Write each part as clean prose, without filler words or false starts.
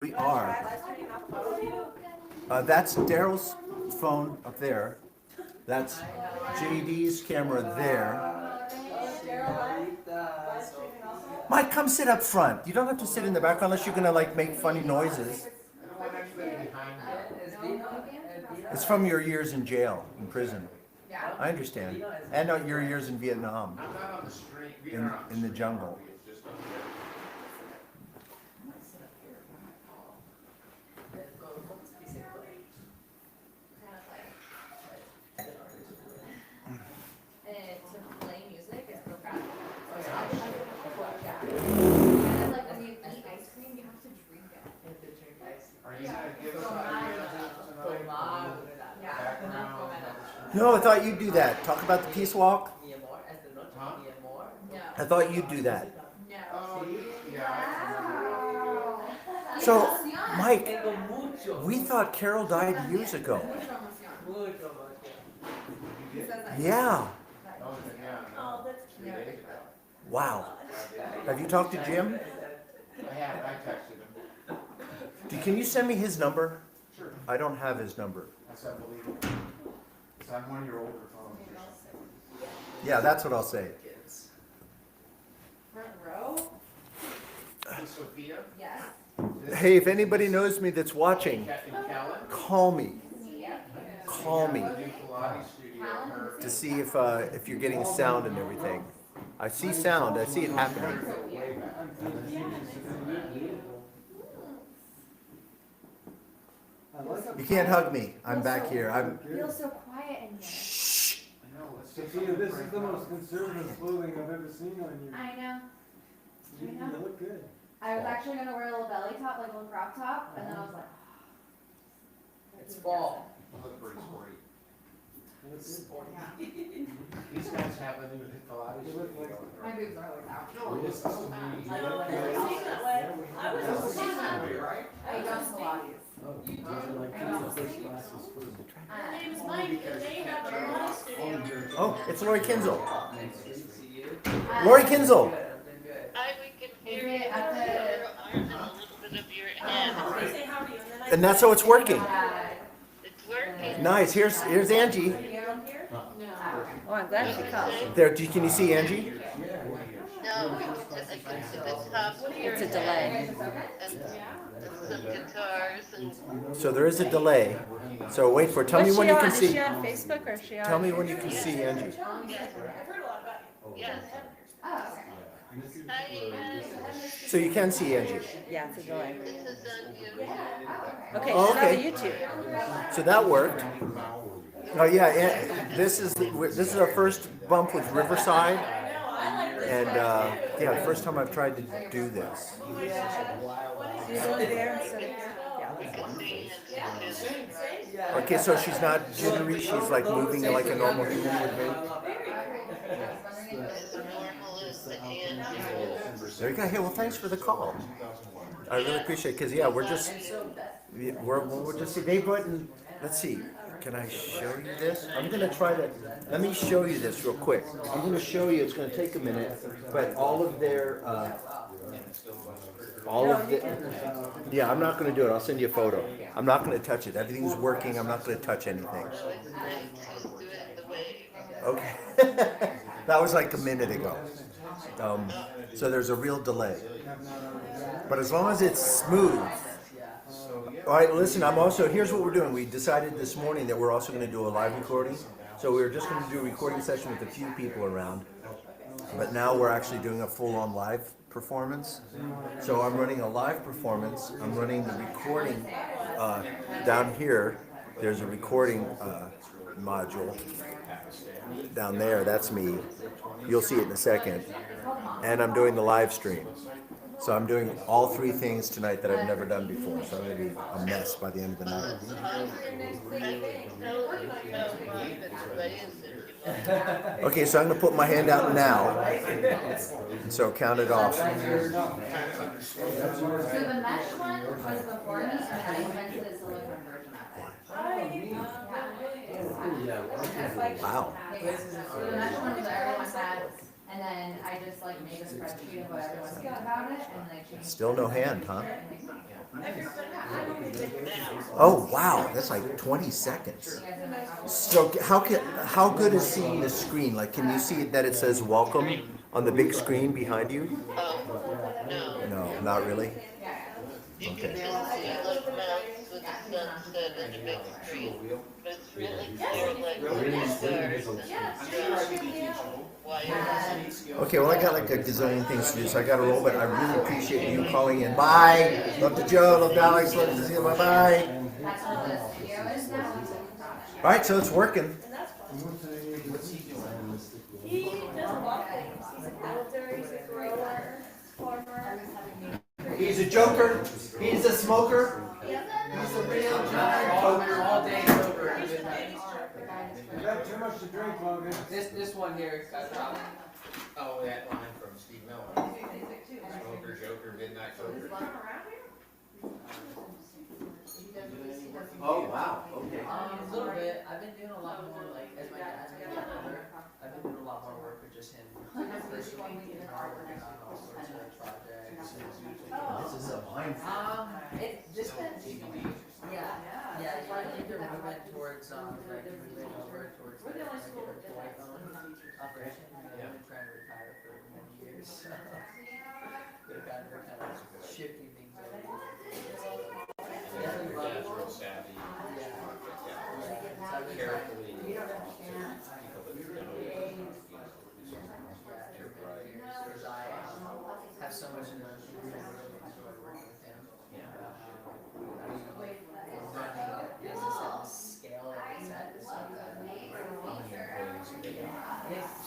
We are. That's Daryl's phone up there. That's JD's camera there. Mike, come sit up front. You don't have to sit in the back unless you're gonna like make funny noises. It's from your years in jail, in prison. I understand. And your years in Vietnam, in the jungle. No, I thought you'd do that. Talk about the peace walk. I thought you'd do that. So, Mike, we thought Carol died years ago. Yeah. Wow. Have you talked to Jim? I have. I texted him. Can you send me his number? Sure. I don't have his number. That's unbelievable. It's on one of your older phones. Yeah, that's what I'll say. Front row? Hey, Sophia? Yes. Hey, if anybody knows me that's watching, Callan? call me. Call me New Pilates studio. Her. to see if you're getting sound and everything. I see sound. I see it happening. You can't hug me. I'm back here. I'm. It feels so quiet in here. Shh. I know, let's Sophia, this is the most conservative clothing I've ever seen on you. I know. You look good. I was actually gonna wear a little belly top, like a little crop top, and then I was like, It's fall. look pretty sporty. yeah. These guys have a new Pilates You look studio. My boobs are always out. No, this is me. I don't know, that way. I was This is seeing that me, way, right? I don't Pilates. My name's Mike, and they have a Pilates studio. Oh, it's Lori Kinzel. Lori Kinzel. Hi, we can Is hear it you. at the? Your arms and a little bit of your head. I say howdy, and then I. And that's how it's working. It's working. Nice. Here's Angie. You don't hear? Oh, I'm glad she called. There. Can you see Angie? No, it's at the top here. It's a delay. And some guitars and So there is a delay. So wait for it. Tell me What's when she you on? can Is see. she on Facebook or is she on? Tell me when you can see Angie. I've heard a lot about you. yes. Oh, okay. Hi, Ian. So you can see Angie. Yeah, it's a delay. This is on you. Okay, Oh, she's okay. on the YouTube. So that worked. Oh yeah. This is our first bump with Riverside. And yeah, the first time I've tried to do this. Okay, so she's not jittery. She's like moving like a normal human would move. As normal as the Angie. There you go. Hey, well, thanks for the call. I really appreciate it because yeah, we're just they button. Let's see. Can I show you this? I'm gonna try to. Let me show you this real quick. I'm gonna show you. It's gonna take a minute, but all of their. Yeah, I'm not gonna do it. I'll send you a photo. I'm not gonna touch it. Everything's working. I'm not gonna touch anything. It's nice to do it the way. Okay. That was like a minute ago. So there's a real delay. But as long as it's smooth. All right, listen, here's what we're doing. We decided this morning that we're also going to do a live recording. So we were just going to do a recording session with a few people around. But now we're actually doing a full-on live performance. So I'm running a live performance. I'm running the recording down here. There's a recording module down there. That's me. You'll see it in a second. And I'm doing the live stream. So I'm doing all three things tonight that I've never done before. So I'm going to be a mess by the end of the night. Okay, so I'm going to put my hand out now. So count it off. So the mesh one was before me, and then I invented a silicone version of it. Wow. So the mesh one is what everyone had, And then I just like made a spreadsheet of what everyone's thinking about it and like changed. Still no hand, huh? You Oh, wow, that's like 20 seconds. guys are like, So how good is seeing the screen? Like, can you see that it says welcome on the big screen behind you? No. No, not really. You can Okay. just see a little mouse with the sunset and a big screen. But it's really clear, like the stars and the wires. Okay, well, I got like a gazillion things to do, so I gotta roll, but I really appreciate you calling in. Bye! Love to Joe, love to Alex, love to see you, bye-bye. that's what the studio is now. All right, so it's working. He does a lot of things. He's a military, he's a grower, farmer. He's a joker, he's a smoker. Yeah. He's a real giant All day sober. You got too much to drink, Logan. This one here got dropped. Oh, that line from Steve Miller. Smoker, Joker, Midnight Joker. Oh, wow, okay. A little bit. I've been doing a lot more, like, as my dad's getting older, I've been doing a lot more work with just him. Personally, working on all sorts of projects. This is a vine. It just been, yeah, I think they're moving towards, like, moving over towards like a boy owned operation. I've been trying to retire for many years, so they're kind of shifting things over. Your dad's real savvy. Carefully. People that Because I have so much in the enjoy working with him. Running a business at the scale that it's at is like that. I think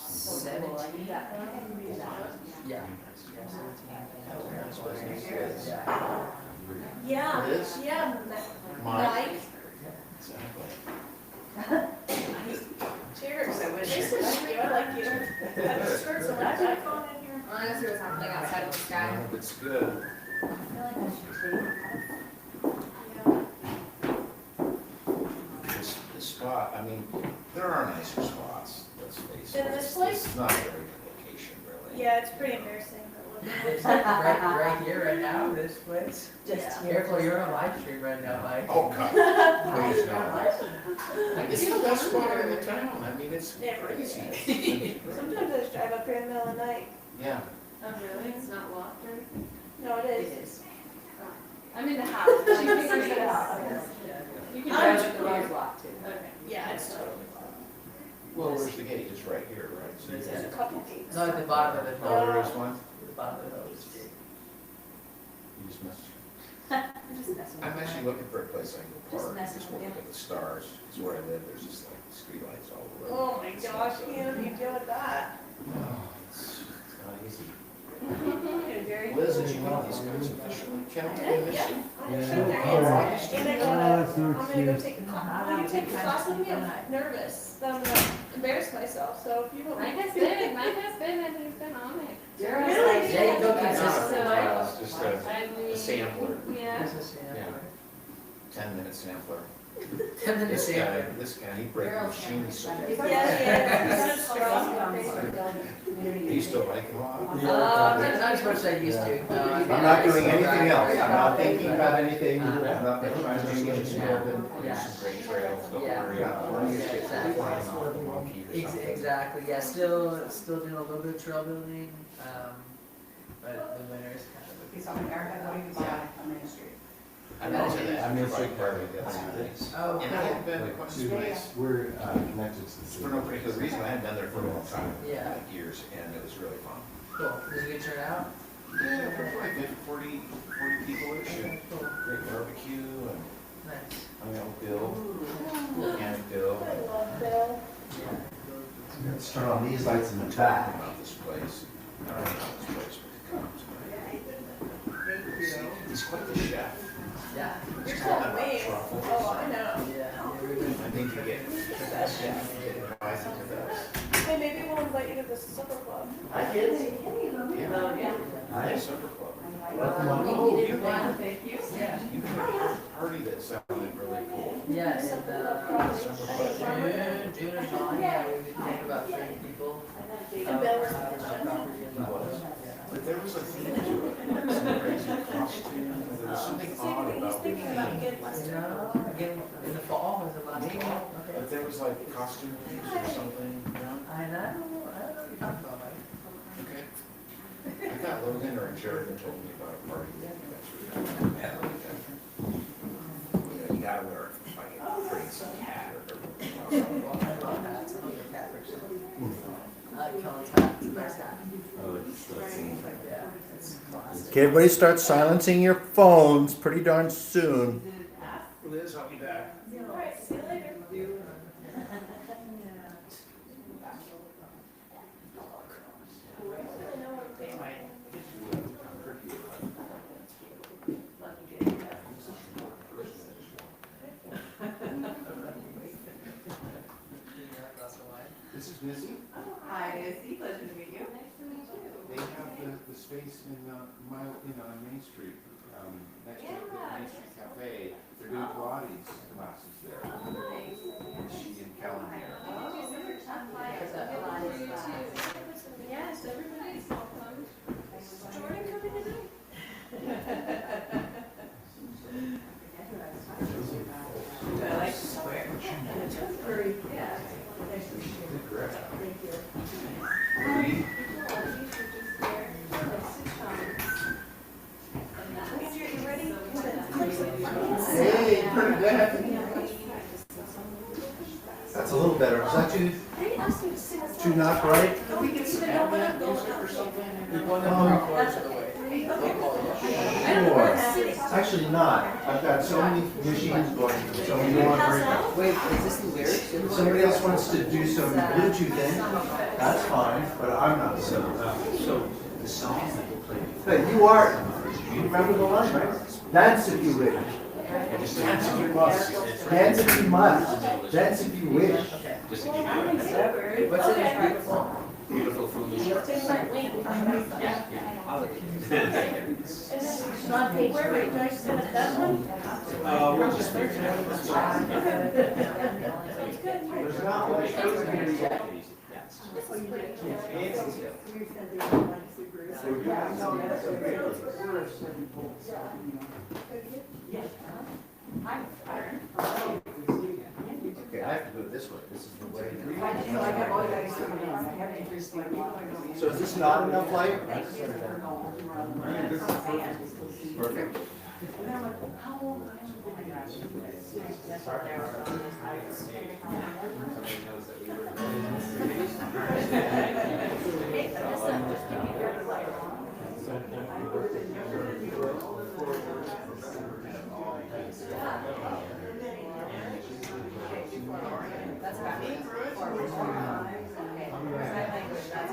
17. Yeah. 17. Yeah, Mike. Cheers. Nice to meet you. I like you. I have skirts and that iPhone in here. I wanna see what's happening outside of the sky. It's good. This spot, I mean, there are nicer spots, let's face it. In this place? It's not a very good location, really. Yeah, it's pretty embarrassing. Right here, right now, this place. Just careful, you're on live stream right now, Mike. Oh, God. Please, no. It's the best spot in the town. I mean, it's Yeah. crazy. Sometimes I just drive up here in the middle of the night. Yeah. Oh, really? It's not locked or anything? No, it is. I'm in the house. Like, you can get out. You can drive with the doors locked too. Okay. Yeah, it's totally. Well, where's the gate? It's right here, right? So you There's a couple gates. No, at the bottom of the Oh, there is one? The bottom of the hose. You just missed. I'm just messing I'm with actually you. looking for a place I can go Just park. messing Just with look you. at the stars. It's where I live. There's just like streetlights all over. Oh my gosh, Ian, you deal with that. It's not easy. You're very. Liz, did you know these guys officially counted in this? Yeah. And I'm gonna go take a class. Will you take a class with me? I'm nervous. I'm gonna embarrass myself, so if you don't. Mike has been, and he's been on it. Really? Yeah, you don't No, consist. it's just a sampler. Yeah. This is Yeah. 10-minute sampler. 10 minutes This guy, in. this guy, he breaks machines so bad. Yeah. Do you still like him a lot? Not as much as I used to. I'm not doing anything else. I'm not thinking about anything. I'm not trying to change the building. There's some great trails. Don't worry. I'm just getting flying off the monkey or something. Exactly, yeah, still doing a little bit of trail building, but the winter is kind of. I know that. I'm in Street Park. That's nice. Oh, And I haven't been quite so nice. We're connected to the city. For no particular reason. I hadn't been there for a long time. Yeah. Like years, and it was really fun. cool, does it get turned out? Yeah, for like 40 people-ish. Okay, cool, Great barbecue and nice. hung out with Bill. Organic Bill. I love Bill. Yeah. Let's turn on these lights in the Talking back. about this place. I don't know about this place, but the comes. He's quite the chef. Yeah. You're telling me. Oh, I know. Yeah, we're good. I think you get the best chef. I think the best. Hey, maybe we'll invite you to the supper club. Yeah. Nice supper club. Thank you. You can have a party that sounded really cool. Yeah, Something in about college. June or July, yeah, we would take about 30 people. And Bell was Out of my property and But there was a theme to it, like some crazy costume, there was something odd He's about the thinking about theme. getting Western. No, again, in the fall, was it last fall? But there was like costume themes or something, you know? I don't know what you're talking about, Mike. Okay. I thought Logan or Sheridan told me about a party. Yeah, you gotta wear like a crazy hat or something. Well, I love hats, I love your cat picture. I like Colin's hat, it's a nice hat. Oh, it's Yeah, it's classic. Okay, everybody start silencing your phones pretty darn soon. Liz, I'll be back. Alright, see you later. This is Missy. Hi, Nancy, pleasure to meet you. They have the space in Mile, on Main Street, next to the Main Street Cafe. They're doing Pilates classes there. She and Kellen here. Yes, everybody's welcome. Jordan coming tonight? I like to swear. Yeah. Hey, pretty good. That's a little better. Is that They asked me to sing a song. too not bright? I don't even know what I'm going Or something? You're one and 3/4 of the way. Sure. It's actually not. I've got so many machines going, so many more. Wait, is this the lyrics? If somebody else wants to do some Bluetoothing, that's fine, but I'm not. So the song that you played. But you are, you remember the line, right? Dance if you wish. Dance if you must. Dance if you must. Dance if you wish. Just to give you a What's in it? Beautiful. beautiful foolish. It's like wait. On page where, do I send it that one? We'll just figure it out. That's fine. That's good. There's not much. Okay, I have to go this way. This is the way. So is this not enough light? Perfect. That's about me. Sign language, that's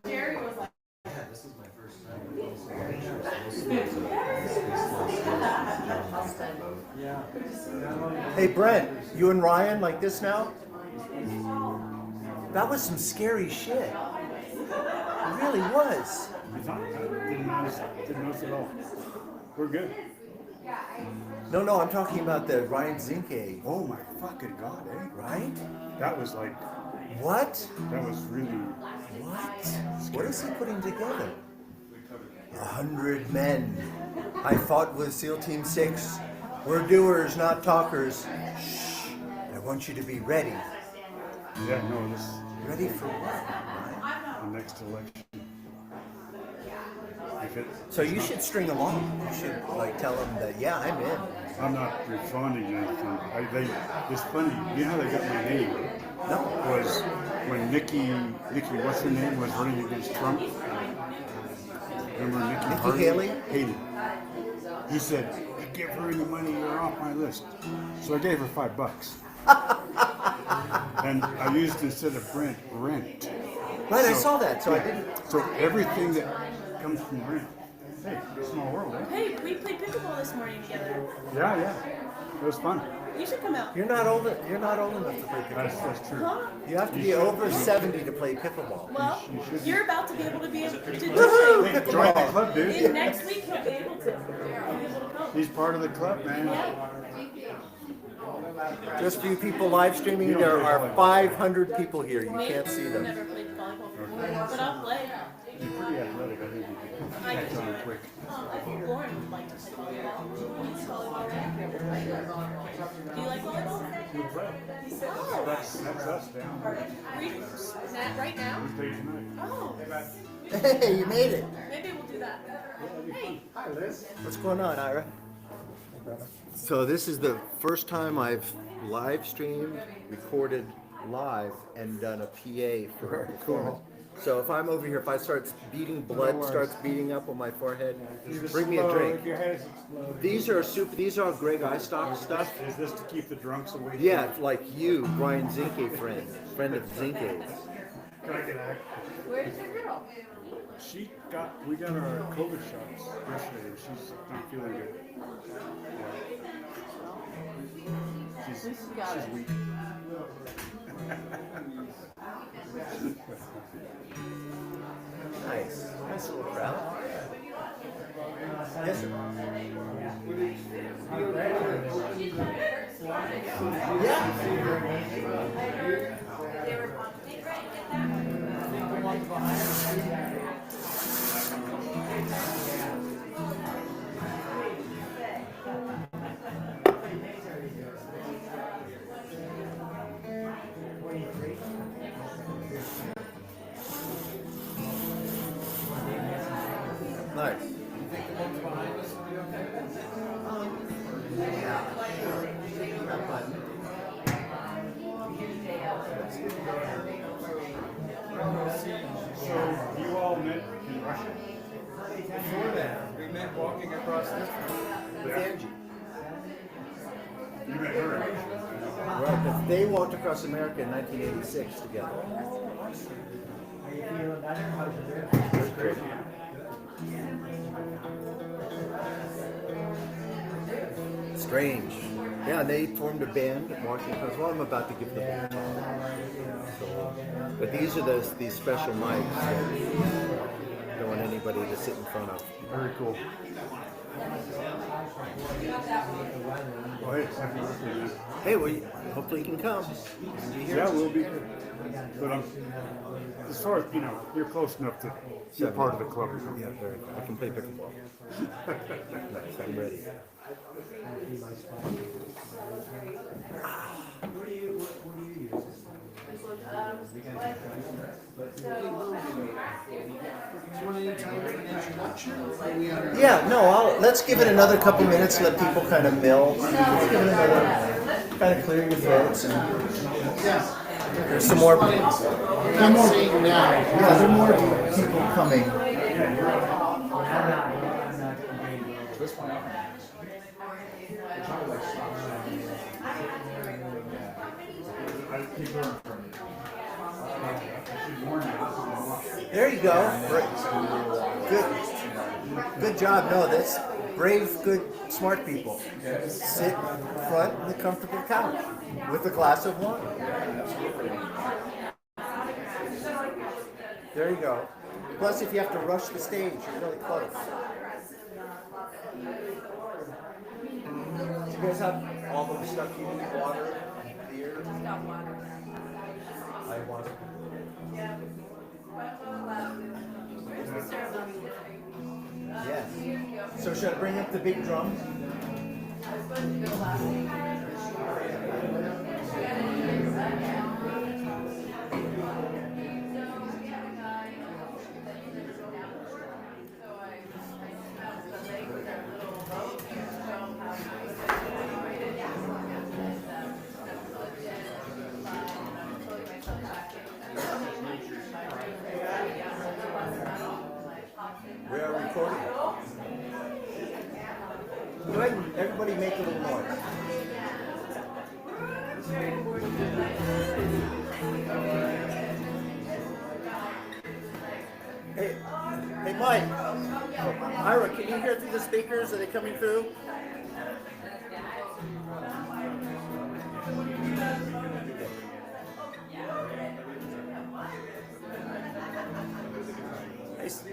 Jerry was like, This is my first time. Hey Brent, you and Ryan like this now? That was some scary shit. It really was. Didn't notice at all. We're good. No, I'm talking about the Ryan Zinke, Oh my fucking god, eh? right? That was like, What? that was really, What? What is he putting together? 100 men. I fought with SEAL Team 6. We're doers, not talkers. Shh. I want you to be ready. yeah, no, this, Ready for what? Ryan? the next election. If it, So you should string them along. You should like tell them that yeah, I'm in. I'm not responding to anything. It's funny. You know how they got my name? No. Was when Nikki, what's her name, was running against Trump. Remember Nikki Haley? Haley. He said, "You give her any money, you're off my list." So I gave her $5. And I used instead of rent. Right, I saw that. So I didn't. So everything that comes from rent. Hey, small world, eh? Hey, we played pickleball this morning together. Yeah. It was fun. You should come out. You're not old enough to play pickleball. That's true. Huh? You have to be over 70 to play pickleball. Well, you're about to be able to do Hey, join the club, dude. it. Next week he'll be able to. He's part of the club, man. Just for you people live streaming, there are 500 people here. You can't see them. Never played volleyball before, but I'll play. You're pretty athletic. I think you I could can catch do on it. quick. I think Lauren would like to play volleyball. Do you like volleyball? Oh, That's us down. is that right now? Thursday tonight. Oh, Hey, you made it. maybe we'll do that. Hey, Hi, Liz. What's going on, Ira? So this is the first time I've live streamed, recorded live, and done a PA for a performance. So if I'm over here, if I start beating, blood starts beating up on my forehead, bring me a drink. Your head is exploding. These are super. These are Greg Eyestock stuff. Is this to keep the drunks away? Yeah, like you, Brian Zinke, friend of Zinke's. Where's your girl? We got our COVID shots yesterday, and she's not feeling good. Yeah. She's weak. Nice little crowd. Yes, sir. Yeah. Nice. So you all met in Russia? Before that, we met walking across this. With Angie. You met her in Russia? Right, but they walked across America in 1986 together. That's great. Strange. Yeah, they formed a band at Washington. Well, I'm about to give them a talk. So, but these are these special mics that don't want anybody to sit in front of. Very cool. Well, hey, happy birthday, man. Hey, well, hopefully you can come. You can be here. Yeah, we'll be here. But as far as, you're close enough to you're part of the club. Yeah, very good. I can play pickleball. Nice, I'm ready. Yeah, no, let's give it another couple minutes, let people kind of mill. Let's give it another, kind of clear your throats. There's some more. Yeah, there are more people coming. There you go. Good job. No, that's brave, good, smart people. Sit front in the comfortable couch with a glass of wine. There you go. Plus, if you have to rush the stage, you're really close. Do you guys have all the stuff you need? Water, beer? I want it. Yes. So should I bring up the big drum? recording. Go ahead and everybody make a little noise. Hey, hey Mike. Ira, can you hear through the speakers? Are they coming through? Nice.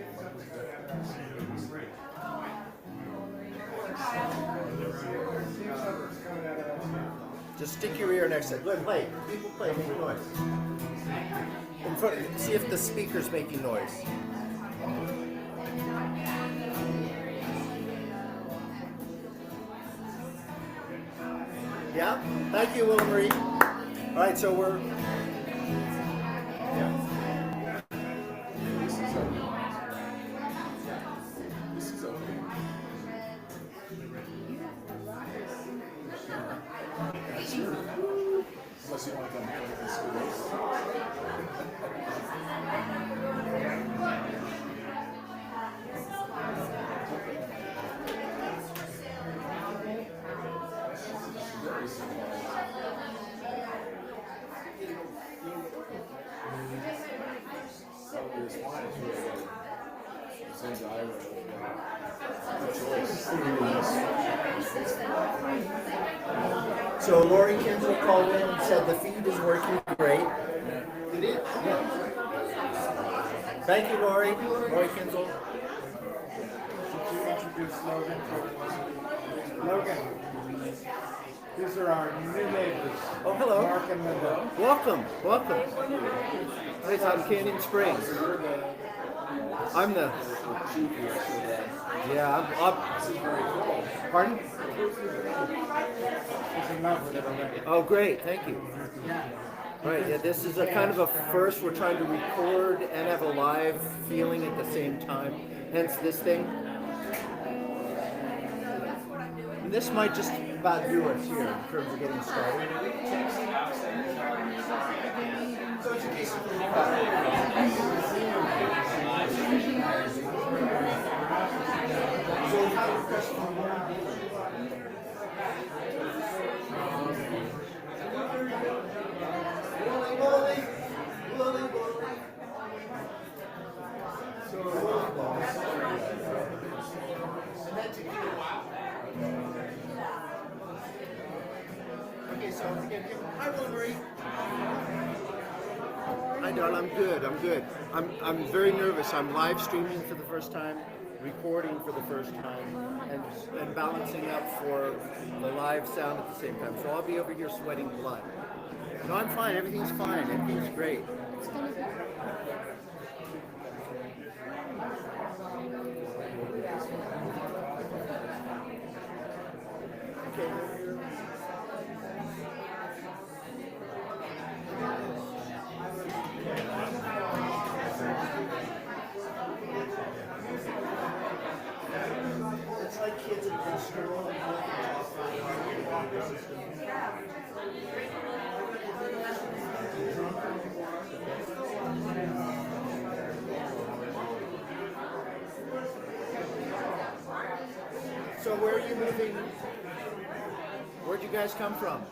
Just stick your ear next to it. Go ahead, play. People play, make noise. In front, see if the speaker's making noise. Yeah? Thank you, Will Marie. All right, so we're... Unless you want to come here with the schools. So Lori Kinsel called in and said the feed is working great. It is? Yeah. Thank you, Lori. Lori Kinsel. Logan, these are our new neighbors. Oh, hello. Mark and Linda. Welcome, welcome. It's out in Canyon Springs. I'm the... Yeah, I'm pardon? Oh, great, thank you. Right, yeah, this is a kind of a first. We're trying to record and have a live feeling at the same time, hence this thing. And this might just about do us here in terms of getting started. Hi, Will Marie. Hi, darling. I'm good. I'm good. I'm very nervous. I'm live streaming for the first time, recording for the first time, and balancing up for the live sound at the same time. So I'll be over here sweating blood. No, I'm fine. Everything's fine. Everything's great. Okay. It's like kids in school. So where are you moving? Where'd you guys come from?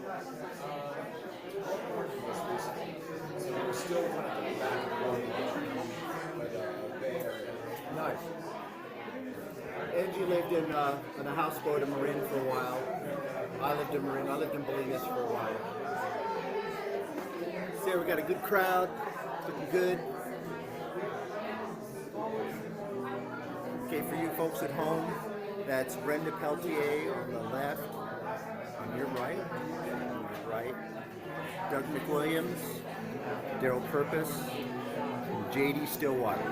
Nice. Angie lived in a houseboat in Marin for a while. I lived in Marin. I lived in Bolinas for a while. See, we got a good crowd. Looking good. Okay, for you folks at home, that's Brenda Peltier on the left. On your right. On your right. Doug McWilliams, Daryl Purpose, and J.D. Stillwater.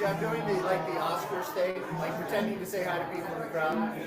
See, I'm doing the Oscars thing, like pretending to say hi to people in the crowd.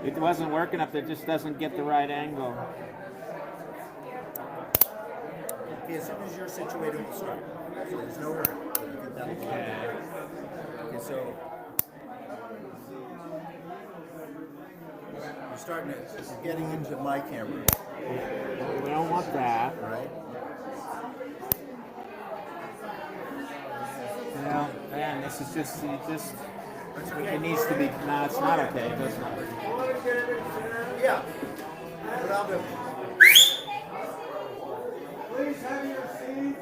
It wasn't working up there, it just doesn't get the right angle. Okay, as soon as you're situated, we'll start. So there's no hurry. Okay, so you're starting to, you're getting into my camera, We don't want that. right? Well, man, this is just, it needs to be, no, it's not okay, it does not. Yeah. But I'll do. Please have your seats.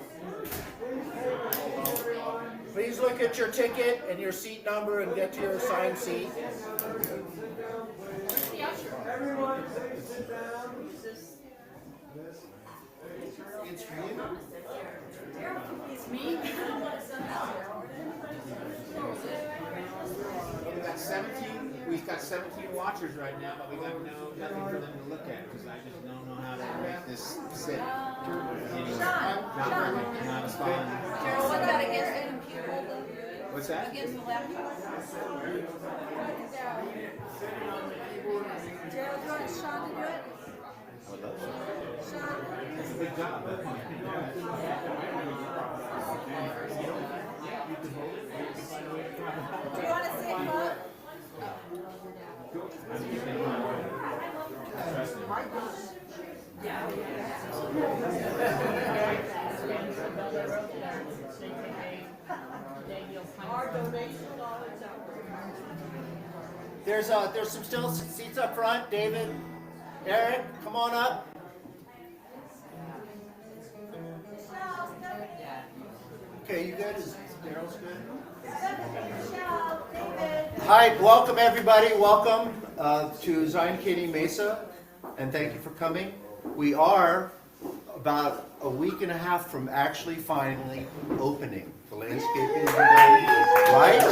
Please take a seat, everyone. Please look at your ticket and your seat number and get to your assigned seat. Everyone, please sit down. It's for you. It's me. We've got 17 watchers right now, but we got nothing for them to look at, because I just don't know how to make this sit. Anyway, not as fun. Gerald, what that against the computer? What's that? Against the laptop. Gerald, do you want Sean to do it? Sean? It's a big job. Do you want to sit up? There's some still seats up front. David, Eric, come on up. Okay, you good? Is Daryl's good? Hi, welcome everybody. Welcome to Zion Canyon Mesa, and thank you for coming. We are about a week and a half from actually finally opening the landscaping today, right?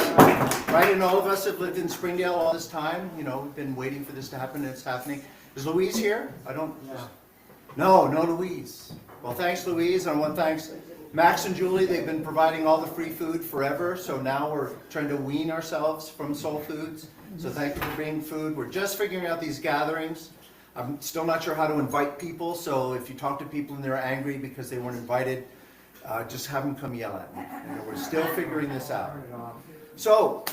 Right, and all of us have lived in Springdale all this time. You know, we've been waiting for this to happen, and it's happening. Is Louise here? I don't. No Louise. Well, thanks, Louise, and I want to thanks Max and Julie. They've been providing all the free food forever, so now we're trying to wean ourselves from Soul Foods. So thank you for bringing food. We're just figuring out these gatherings. I'm still not sure how to invite people, so if you talk to people and they're angry because they weren't invited, just have them come yell at me. You know, we're still figuring this out. So,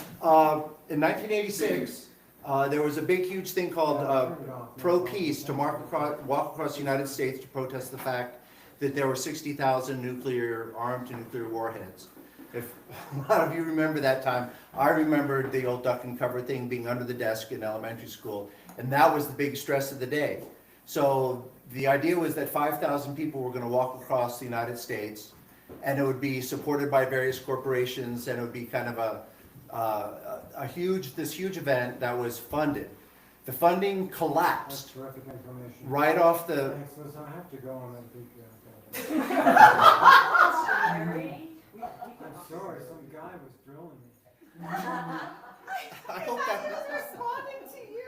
in 1986, there was a big, huge thing called Pro Peace to walk across the United States to protest the fact that there were 60,000 armed nuclear warheads. If a lot of you remember that time, I remembered the old duck and cover thing being under the desk in elementary school, and that was the big stress of the day. So the idea was that 5,000 people were going to walk across the United States, and it would be supported by various corporations, and it would be kind of this huge event that was funded. The funding collapsed. That's terrific information. Right off the. Thanks, Liz. I have to go on that big. I'm sorry, some guy was drilling me. I hope that. Responding to you.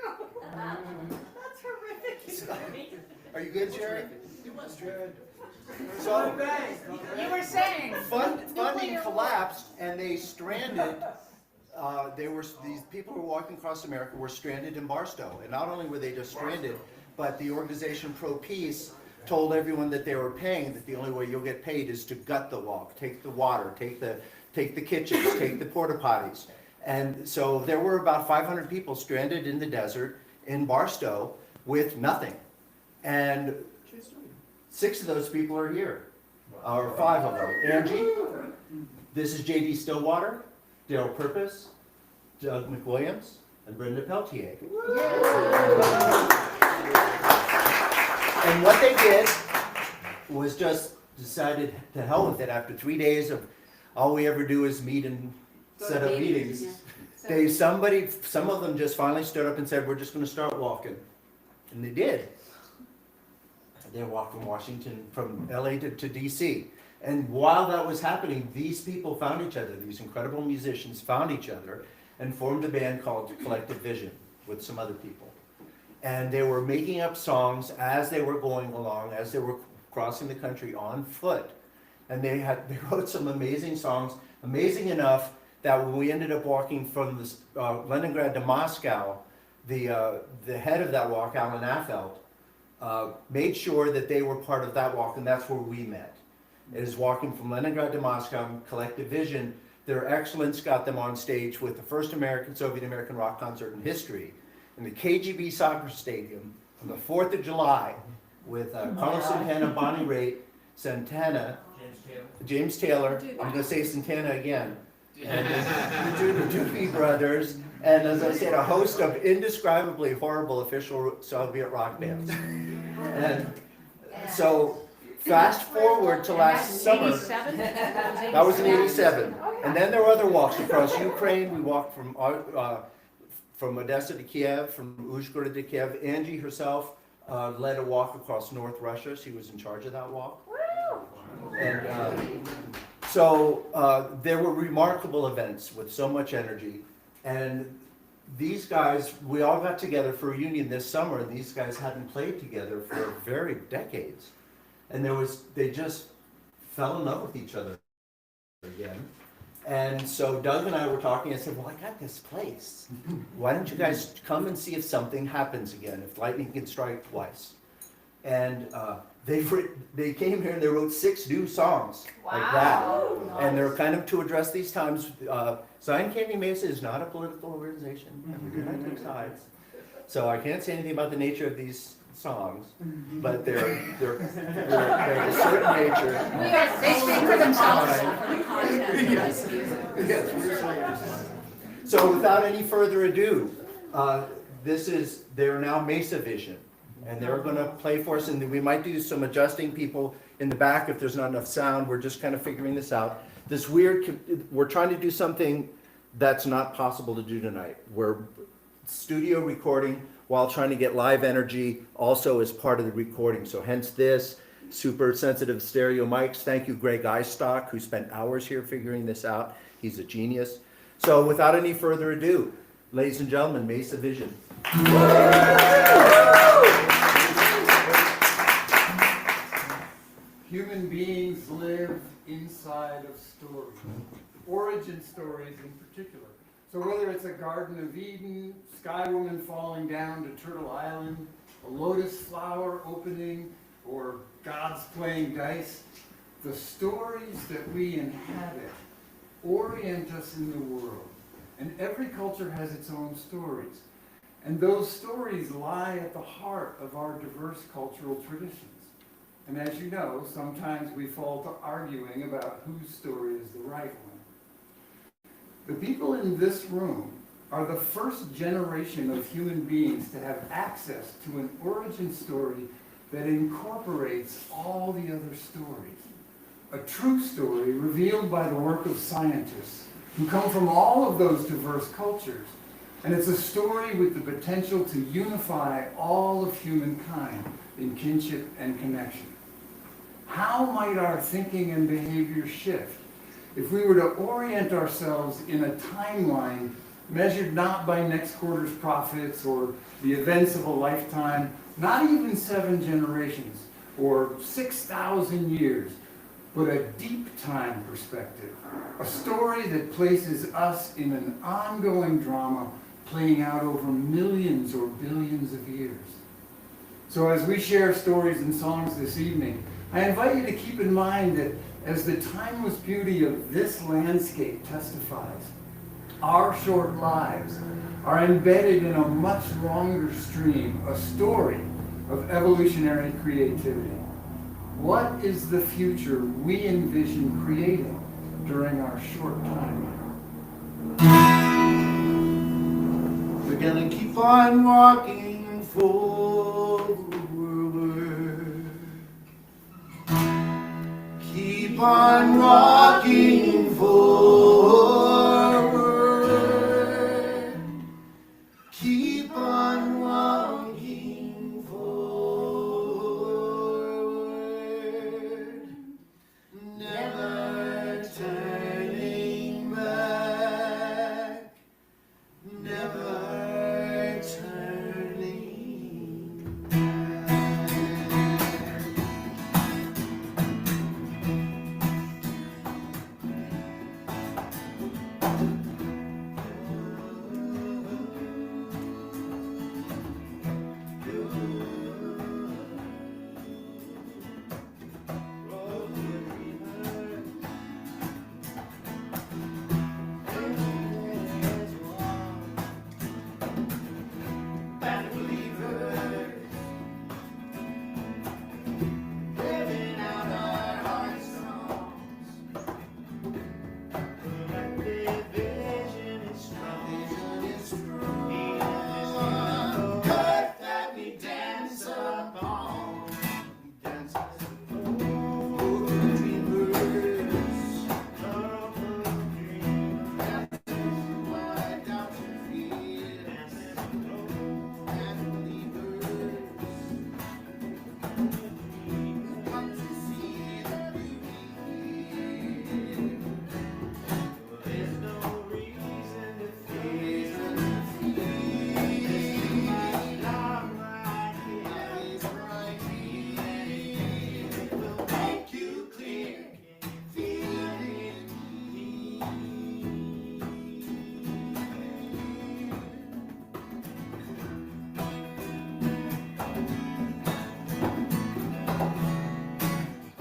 That's horrific. Are you good, Jerry? It was Good. So You were saying. funding collapsed, and they stranded. These people who were walking across America were stranded in Barstow, and not only were they just stranded, but the organization Pro Peace told everyone that they were paying that the only way you'll get paid is to gut the walk, take the water, take the kitchens, take the porta potties. And so there were about 500 people stranded in the desert in Barstow with nothing. And 6 of those people are here, or 5 of them. Angie, this is J.D. Stillwater, Daryl Purpose, Doug McWilliams, and Brenda Peltier. And what they did was just decided to hell with it after 3 days of all we ever do is meet and set up meetings. Some of them just finally stood up and said, we're just going to start walking. And they did. They walked from Washington, from LA to DC. And while that was happening, these people found each other. These incredible musicians found each other and formed a band called Collective Vision with some other people. And they were making up songs as they were going along, as they were crossing the country on foot. And they wrote some amazing songs, amazing enough that when we ended up walking from Leningrad to Moscow, the head of that walk, Alan Affeldt, made sure that they were part of that walk, and that's where we met. It is walking from Leningrad to Moscow, Collective Vision. Their excellence got them on stage with the first Soviet-American rock concert in history in the KGB soccer stadium on the 4th of July with Carlos Santana, Bonnie Raitt, Santana, James Taylor, I'm going to say Santana again, and the Doobie Brothers, and as I said, a host of indescribably horrible official Soviet rock bands. And so, fast forward to last summer. 87? That was in '87. And then there were other walks across Ukraine. We walked from Odessa to Kiev, from Uzhgorod to Kiev. Angie herself led a walk across North Russia. She was in charge of that walk. And so there were remarkable events with so much energy. And these guys, we all got together for a reunion this summer, and these guys hadn't played together for very decades. And they just fell in love with each other again. And so Doug and I were talking, I said, well, I got this place. Why don't you guys come and see if something happens again, if lightning can strike twice? And they came here and they wrote 6 new songs like that. And they're kind of to address these times. Zion Canyon Mesa is not a political organization. We do not take sides. So I can't say anything about the nature of these songs, but they're of a certain nature. They speak for themselves. So without any further ado, they're now Mesa Vision, and they're going to play for us, and we might do some adjusting people in the back if there's not enough sound. We're just kind of figuring this out. We're trying to do something that's not possible to do tonight. We're studio recording while trying to get live energy also as part of the recording. So hence this, super sensitive stereo mics. Thank you, Greg Eistock, who spent hours here figuring this out. He's a genius. So without any further ado, ladies and gentlemen, Mesa Vision. Human beings live inside of stories, origin stories in particular. So whether it's a Garden of Eden, Sky Woman falling down to Turtle Island, a lotus flower opening, or gods playing dice, the stories that we inhabit orient us in the world. And every culture has its own stories. And those stories lie at the heart of our diverse cultural traditions. And as you know, sometimes we fall to arguing about whose story is the right one. The people in this room are the first generation of human beings to have access to an origin story that incorporates all the other stories. A true story revealed by the work of scientists who come from all of those diverse cultures. And it's a story with the potential to unify all of humankind in kinship and connection. How might our thinking and behavior shift if we were to orient ourselves in a timeline measured not by next quarter's profits or the events of a lifetime, not even 7 generations or 6,000 years, but a deep time perspective, a story that places us in an ongoing drama playing out over millions or billions of years. So as we share stories and songs this evening, I invite you to keep in mind that as the timeless beauty of this landscape testifies, our short lives are embedded in a much longer stream, a story of evolutionary creativity. What is the future we envision creating during our short time? We're gonna keep on walking forward. Keep on walking forward. Keep on walking forward. Never turning back. Never turning back. Living out our heart songs. Collective vision is strong. Earth that we dance upon. We dance as dreamers. Why don't you feel? And believers. Come to see the beauty. There's no reason to fear. Love right here. It will make you clear. Feel it.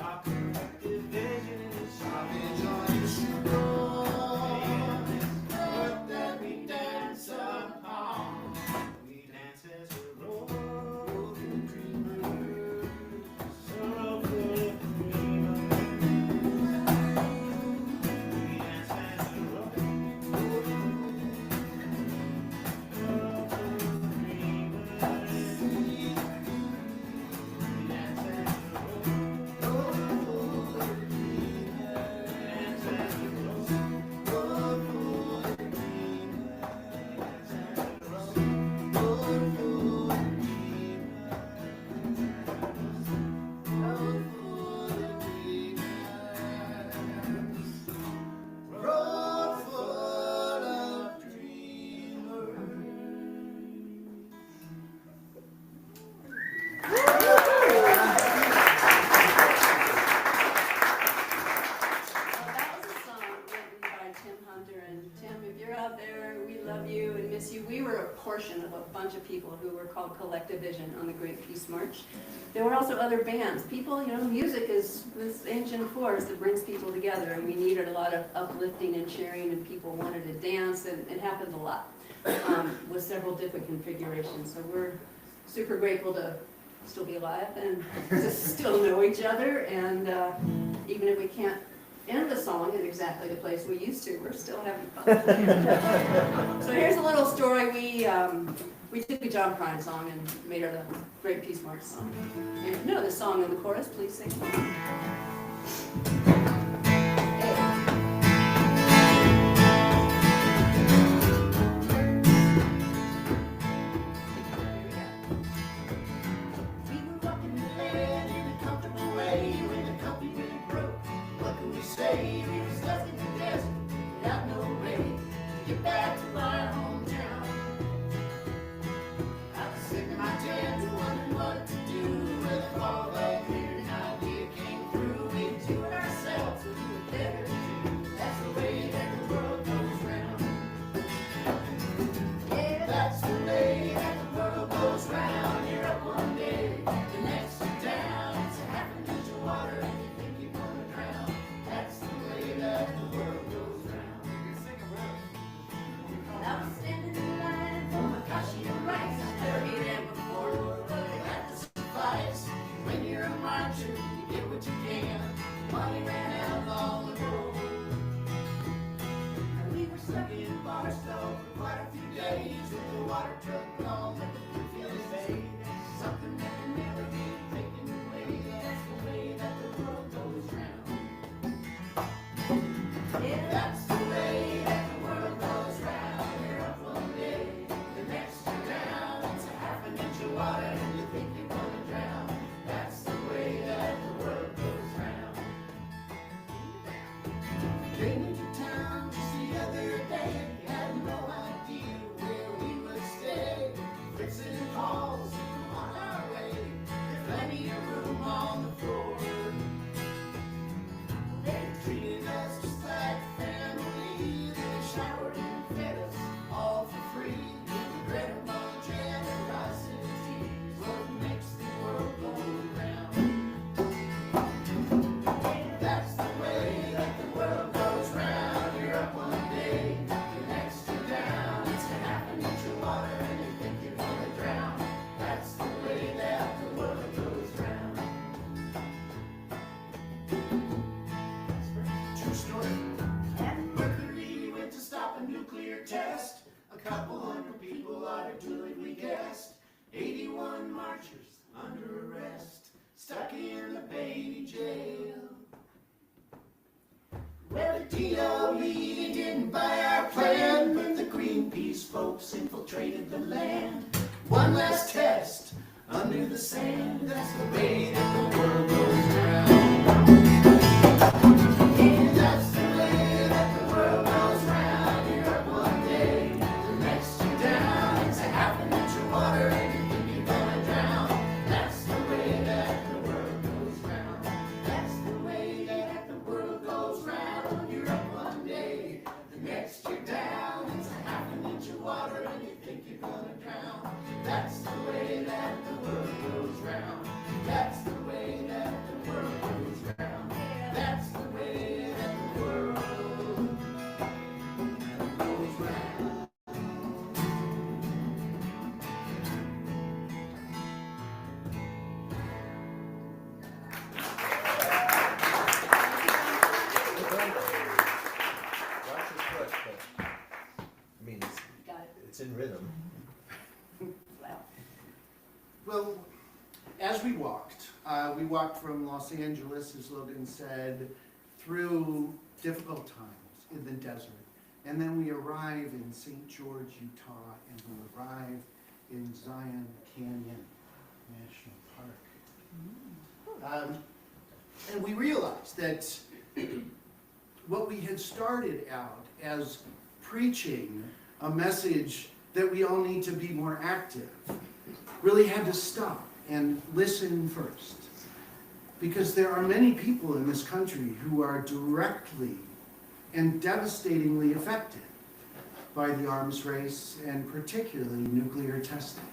Our collective vision is strong. Earth that we dance upon. We dance as a broken dreamers. So full of dreamers. We dance as a broken Well, that was a song written by Tim Hunter, and Tim, if you're out there, we love you and miss you. We were a portion of a bunch of people who were called Collective Vision on the Great Peace Peace March. There were also other bands. People, music is this ancient force that brings people together, and we needed a lot of uplifting and cheering, and people wanted to dance, and it happened a lot with several different configurations. So we're super grateful to still be alive and to still know each other, and even if we can't end the song in exactly the place we used to, we're still having fun. So here's a little story. We took a John Prine song and made it a great Peace March song. And if you know the song in the chorus, please sing along. Say we were stuck in the desert without no way to get back to my hometown. I was sitting in my tent wondering what to do when the fog got cleared and an idea came through. We could do it ourselves and do it better too. That's the way that the world goes round. Yeah, that's the way that the world goes round. You're up one day, the next you're down. It's a half an inch of water and you think you're gonna drown. That's the way that the world goes round. I was standing in line for my kashi and rice. I never ate that before, but it had to suffice. When you're a marcher, you get what you can. Money ran out on the road. And we were stuck in Barstow for quite a few days with the water truck gone, but the blue fields fade. Something that can never be taken away. That's the way that the world goes round. Yeah, that's the way that the world goes round. You're up one day, the next you're down. It's a half an inch of water and you think you're gonna drown. That's the way that the world goes round. Came into town just the other day, had no idea where we would stay. Fixing calls on our way, there's plenty of room on the floor. They treated us just like family. They showered and fed us all for free. Incredible generosity is what makes the world go round. That's the way that the world goes round. You're up one day, the next you're down. It's a half an inch of water and you think you're gonna drown. That's the way that the world goes round. True story. Mercury went to stop a nuclear test. A couple hundred people ought to do it, we guessed. 81 marchers under arrest, stuck in the baby jail. Well, the DOE didn't buy our plan, but the Greenpeace folks infiltrated the land. One last test under the sand. That's the way that the world goes round. Yeah, that's the way that the world goes round. You're up one day, the next you're down. It's a half an inch of water and you think you're gonna drown. That's the way that the world goes round. That's the way that the world goes round. You're up one day, the next you're down. It's a half an inch of water and you think you're gonna drown. That's the way that the world goes round. That's the way that the world goes round. That's the way that the world goes round. Watch his foot, but I mean, Got it. it's in rhythm. Wow. Well, as we walked from Los Angeles, as Logan said, through difficult times in the desert. And then we arrive in St. George, Utah, and we arrive in Zion Canyon National Park. And we realized that what we had started out as preaching a message that we all need to be more active really had to stop and listen first. Because there are many people in this country who are directly and devastatingly affected by the arms race and particularly nuclear testing.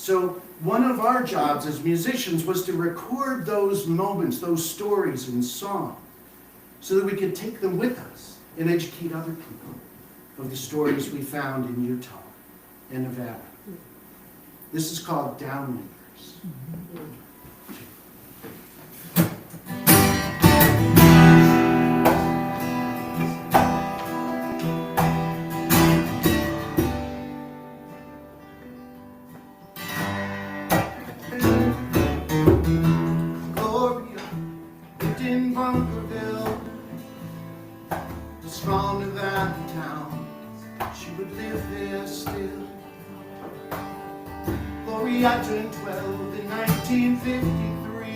So one of our jobs as musicians was to record those moments, those stories in song, so that we could take them with us and educate other people of the stories we found in Utah and Nevada. This is called Downwinders. Gloria lived in Bunkerville, a small Nevada town. She would live there still. Gloria turned 12 in 1953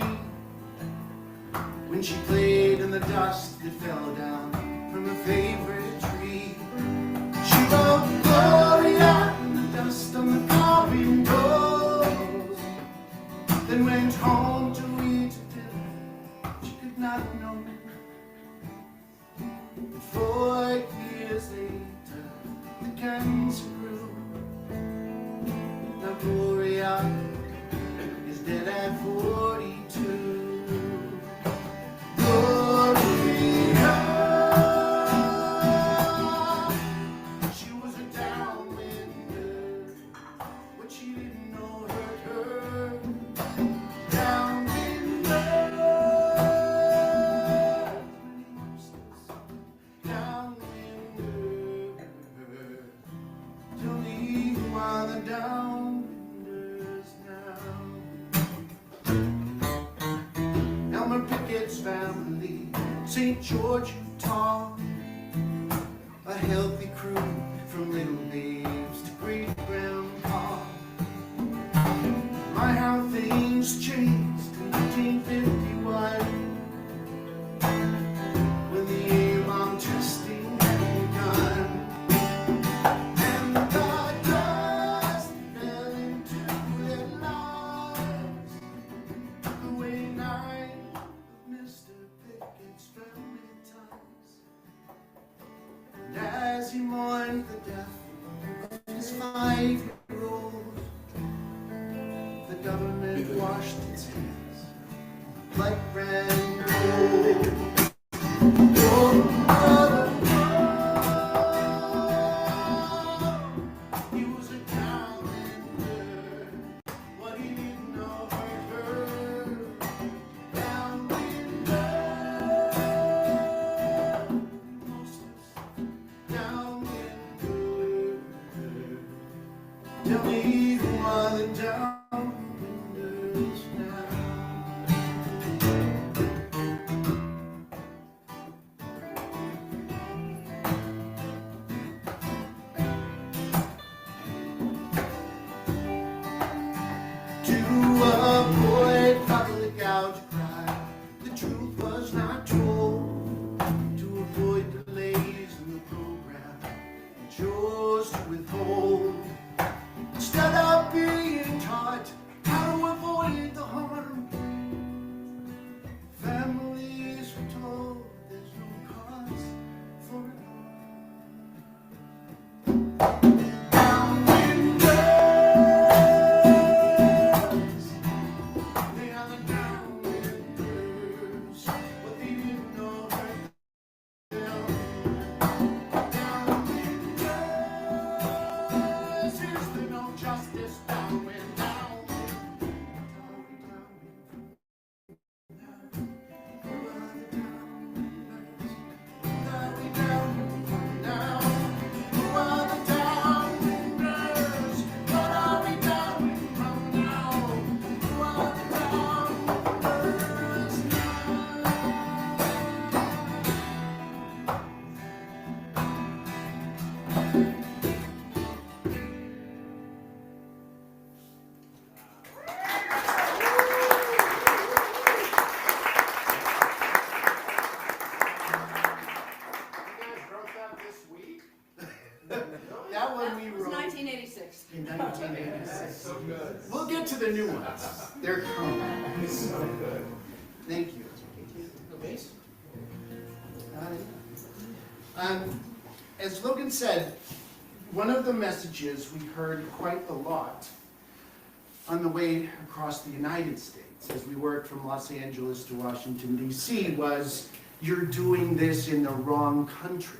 when she played in the dust that fell down from her favorite tree. She wrote Gloria in the dust on the cabin doors, then went home to eat dinner she could not know. But 4 years later, the cancer grew. Now Gloria is dead at 42. Gloria, she was a downwinder. What she didn't know hurt her. Downwinder, downwinder. Tell me who are the downwinders now? Elmer Pickett's family, St. George, Utah. A healthy crew from little babes to great grandpa. My how things changed in 1951 when the A-bomb testing had begun. And the dust fell into their lives, took away 9 of Mr. Pickett's family ties. And as he mourned the death of his 5-year-old, the government washed its hands like brand gold. He was a downwinder. What he didn't know hurt her. Downwinder. Most of us downwinder. Tell me who are the downwinders now? To avoid public outcry, the truth was not told. To avoid delays in the program, and chose to withhold. Instead of being taught how to avoid the harm, families were told there's no cause for alarm. Downwinders, they are the downwinders. What they didn't know hurt them. Downwinders, here's the no justice downwind, downwind. That one we That was wrote 1986. in 1986. So good. We'll get to the new ones. They're coming. So good. Thank you. As Logan said, one of the messages we heard quite a lot on the way across the United States, as we worked from Los Angeles to Washington, D.C., was, you're doing this in the wrong country.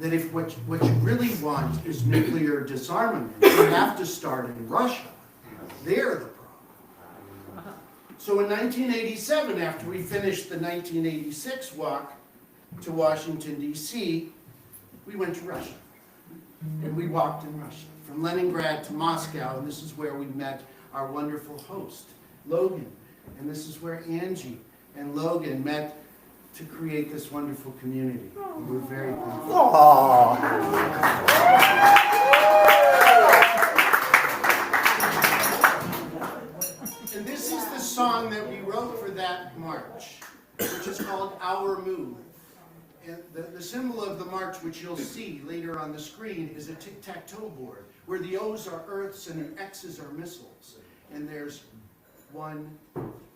That if what you really want is nuclear disarmament, you have to start in Russia. They're the problem. So in 1987, after we finished the 1986 walk to Washington, D.C., we went to Russia. And we walked in Russia, from Leningrad to Moscow, and this is where we met our wonderful host, Logan. And this is where Angie and Logan met to create this wonderful community. And we're very thankful. And this is the song that we wrote for that march, which is called Our Move. And the symbol of the march, which you'll see later on the screen, is a tic-tac-toe board, where the O's are Earths and the X's are missiles. And there's one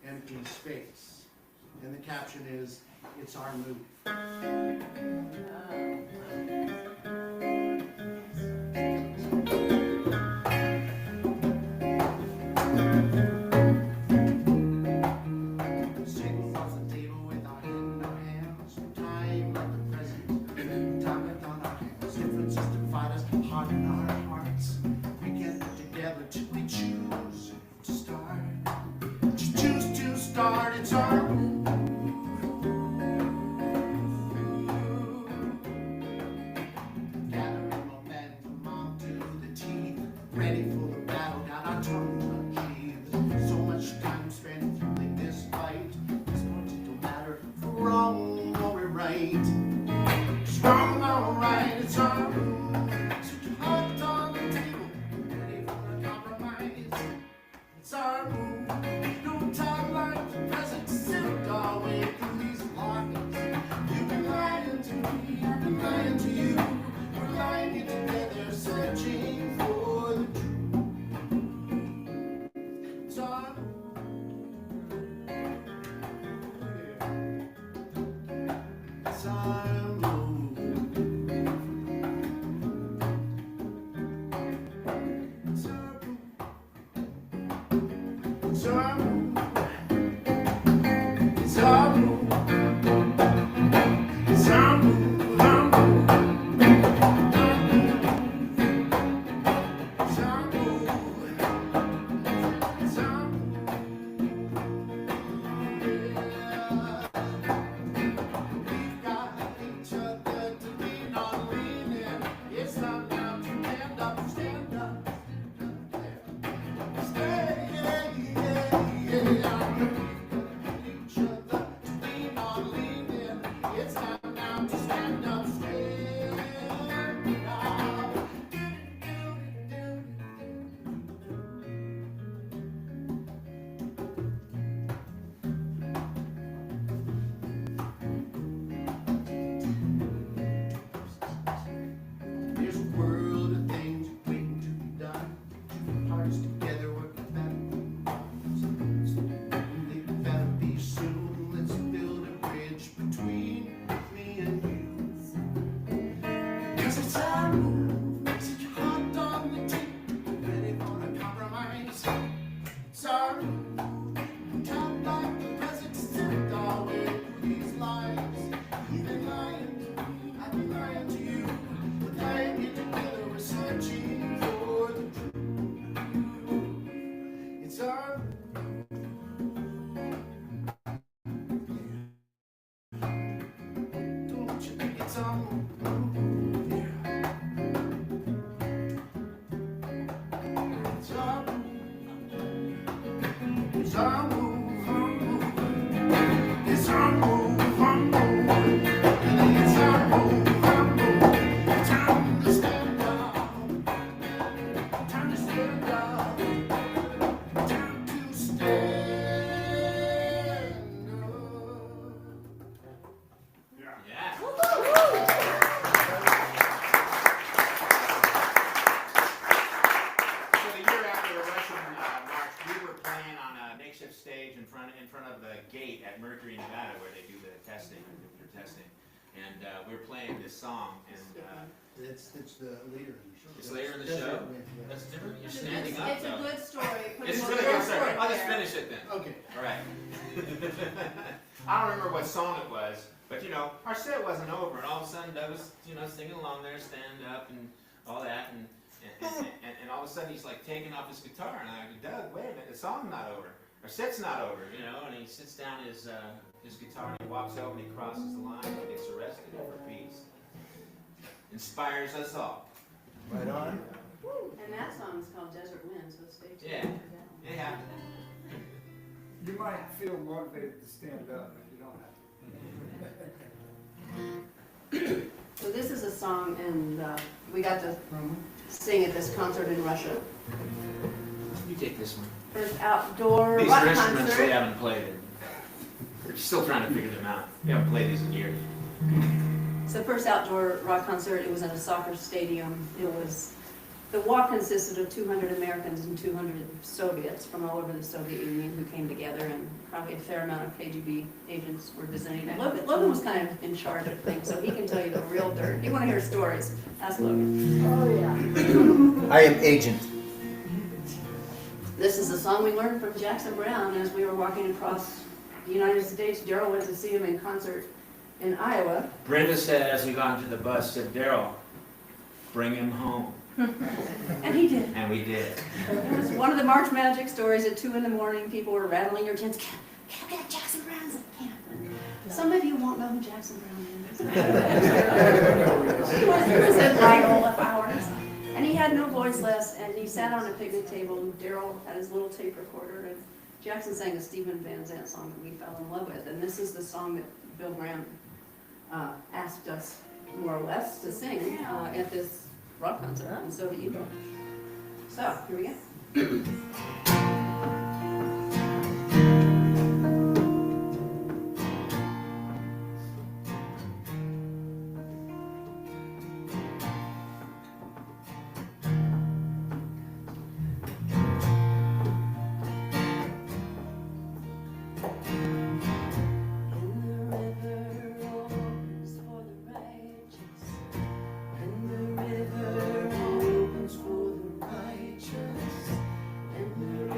empty space. And the caption is, it's our move. and we were playing this song, and It's the leader. it's later in the show. That's different. You're standing up It's a though. good story. Put It's a really little good story. story I'll just there. finish it then. Okay. All right. I don't remember what song it was, but you know, our set wasn't over, and all of a sudden Doug was, you know, singing along there, stand up, and all that, and all of a sudden he's like taking off his guitar, and I go, Doug, wait a minute, the song's not over, our set's not over, you know, and he sits down his guitar, and he walks over, and he crosses the line, and gets arrested for peace. Inspires us all. Right on. And that song is called Desert Wind, so stay tuned. Yeah. for that one. It happened. You might feel motivated to stand up, but you don't have to. So this is a song, and we got to sing at this concert in Russia. You take this one. First outdoor These rock are instruments concert. we haven't played. We're still trying to figure them out. We haven't played these in years. It's the first outdoor rock concert. It was in a soccer stadium. The walk consisted of 200 Americans and 200 Soviets from all over the Soviet Union who came together, and probably a fair amount of KGB agents were visiting. And Logan was kind of in charge of things, so he can tell you the real dirt. You want to hear stories? Ask Logan. Oh, yeah. I am agent. This is a song we learned from Jackson Browne as we were walking across the United States. Daryl went to see him in concert in Iowa. Brenda said as we got into the bus, said, Daryl, bring him home. And he did. And we did. It was one of the March Magic stories. At 2 a.m, people were rattling their tins. Can't get Jackson Browne's at camp. Some of you won't know who Jackson Browne is. He was at Viola Flowers. And he had no voice left, and he sat on a picnic table, and Daryl had his little tape recorder, and Jackson sang a Stephen Van Zandt song that we fell in love with. And this is the song that Bill Graham asked us, more or less, to sing at this rock concert in Soviet Union. So, here we go. And the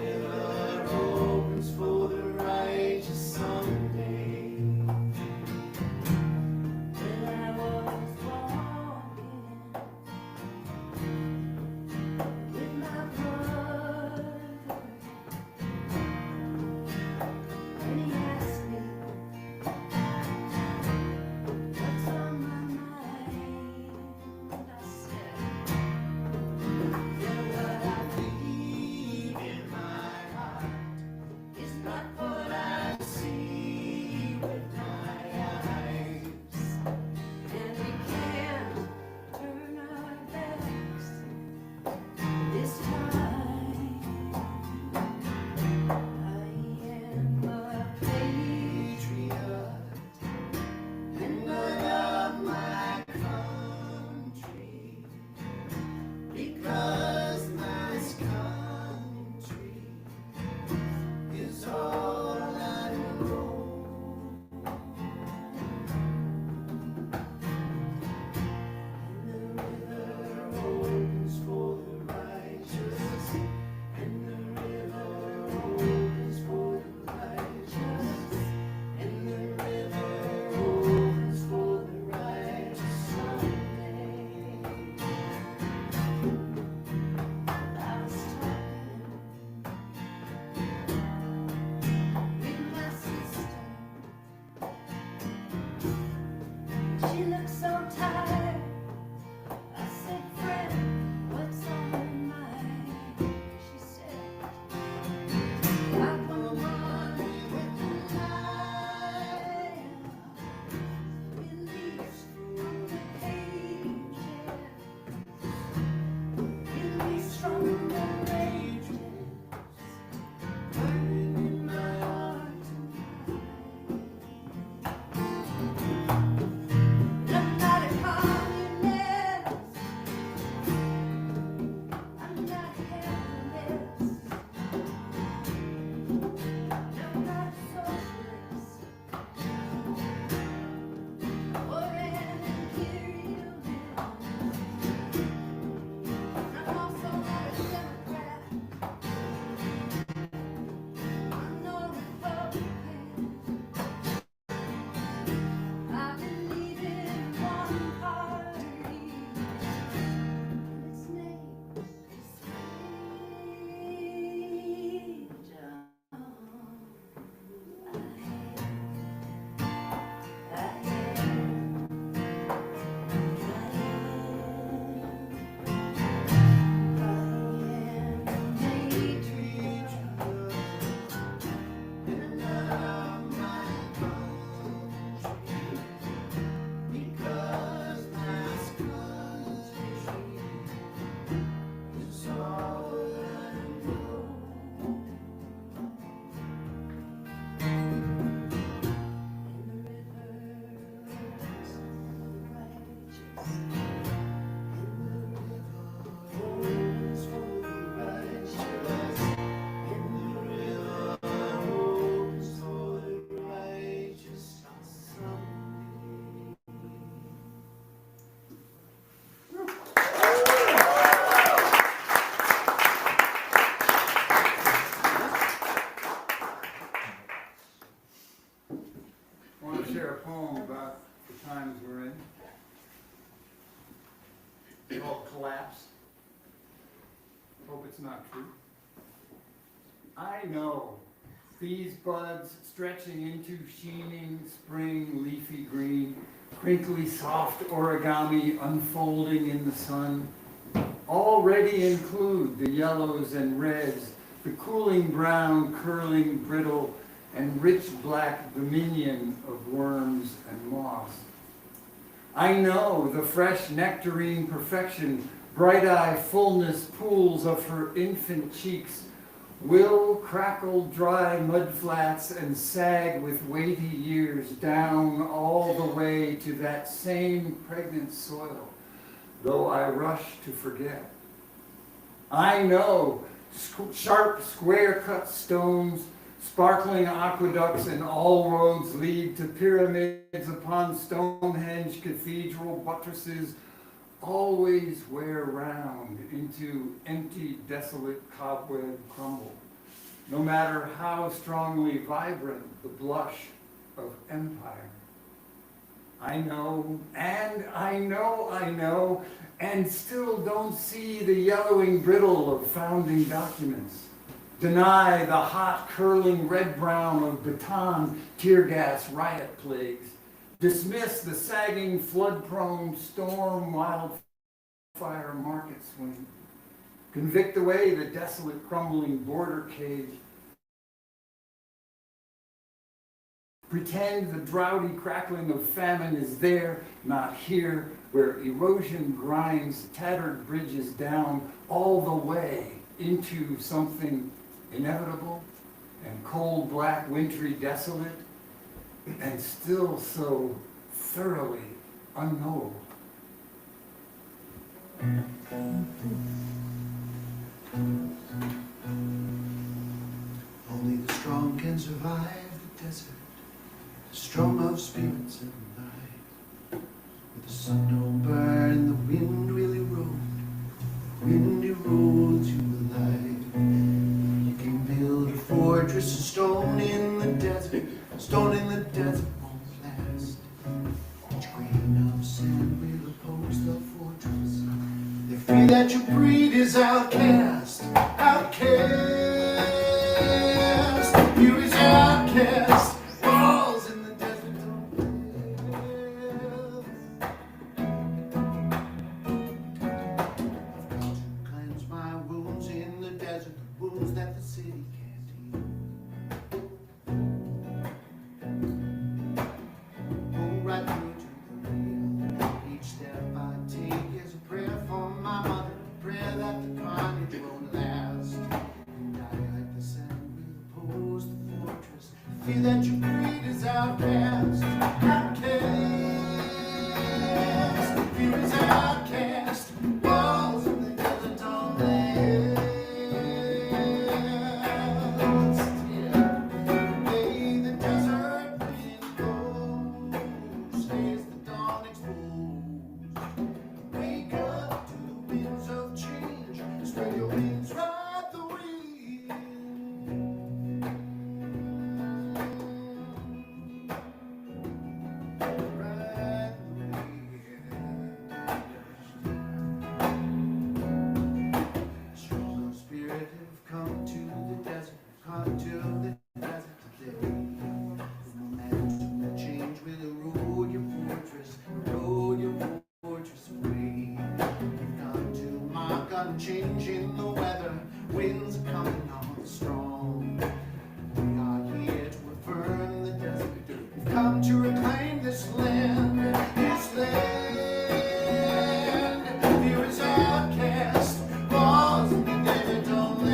poem about the times we're in. It's called Collapse. Hope it's not true. I know these buds stretching into sheening spring leafy green, crinkly soft origami unfolding in the sun, already include the yellows and reds, the cooling brown, curling brittle, and rich black dominion of worms and moss. I know the fresh nectarine perfection, bright-eye fullness pools of her infant cheeks will crackle dry mudflats and sag with weighty years down all the way to that same pregnant soil, though I rush to forget. I know sharp square-cut stones, sparkling aqueducts, and all roads lead to pyramids upon Stonehenge cathedral buttresses, always wear round into empty, desolate cobweb crumble, no matter how strongly vibrant the blush of empire. I know, and I know, and still don't see the yellowing brittle of founding documents. Deny the hot, curling red-brown of baton, tear gas, riot plagues. Dismiss the sagging, flood-prone, storm, wildfire market swing. Convict away the desolate, crumbling border cage. Pretend the droughty crackling of famine is there, not here, where erosion grinds tattered bridges down all the way into something inevitable and cold, black, wintry, desolate, and still so thoroughly unknowable. Only the strong can survive the desert, the strong of spirits in the night. Where the sun don't burn, the wind will erode, the wind erodes you alive. You can build a fortress of stone in the desert, stone in the desert won't last. Each grain of sand will oppose the fortress. They fear that your breed is outcast, outcast. You is outcast. Walls in the desert don't live. Cleanse my wounds in the desert, the wounds that the city can't heal. Go right through to the real. Each step I take is a prayer for my mother, a prayer that the carnage won't last. And I, like the sand, will oppose the fortress. Feel that your breed is outcast, outcast. Fear is outcast. Walls in the desert don't last. May the desert wind go, stays the dawn exposed. Wake up to the winds of change, spread your wings, ride the wind. Ride the wind. Strong of spirit have come to the desert, come to the desert today. No matter change will erode your fortress, erode your fortress away. You've come to mark unchanging in the weather, winds are coming on strong. We are here to affirm the desert. We've come to reclaim this land, this land. Fear is outcast, walls in the desert don't last.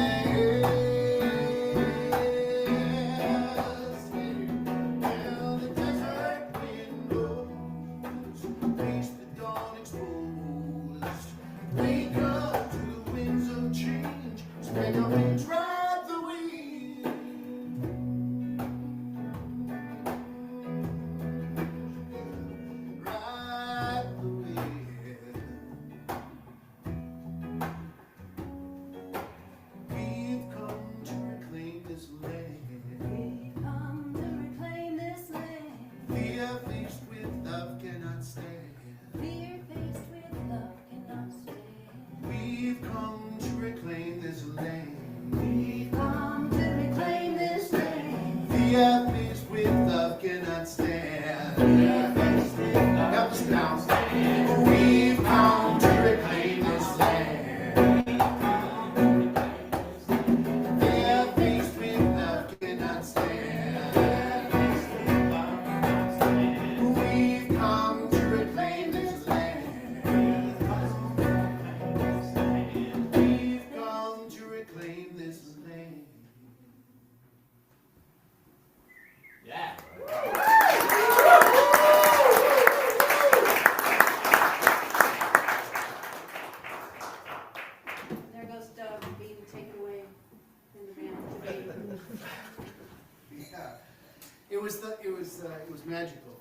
It was magical.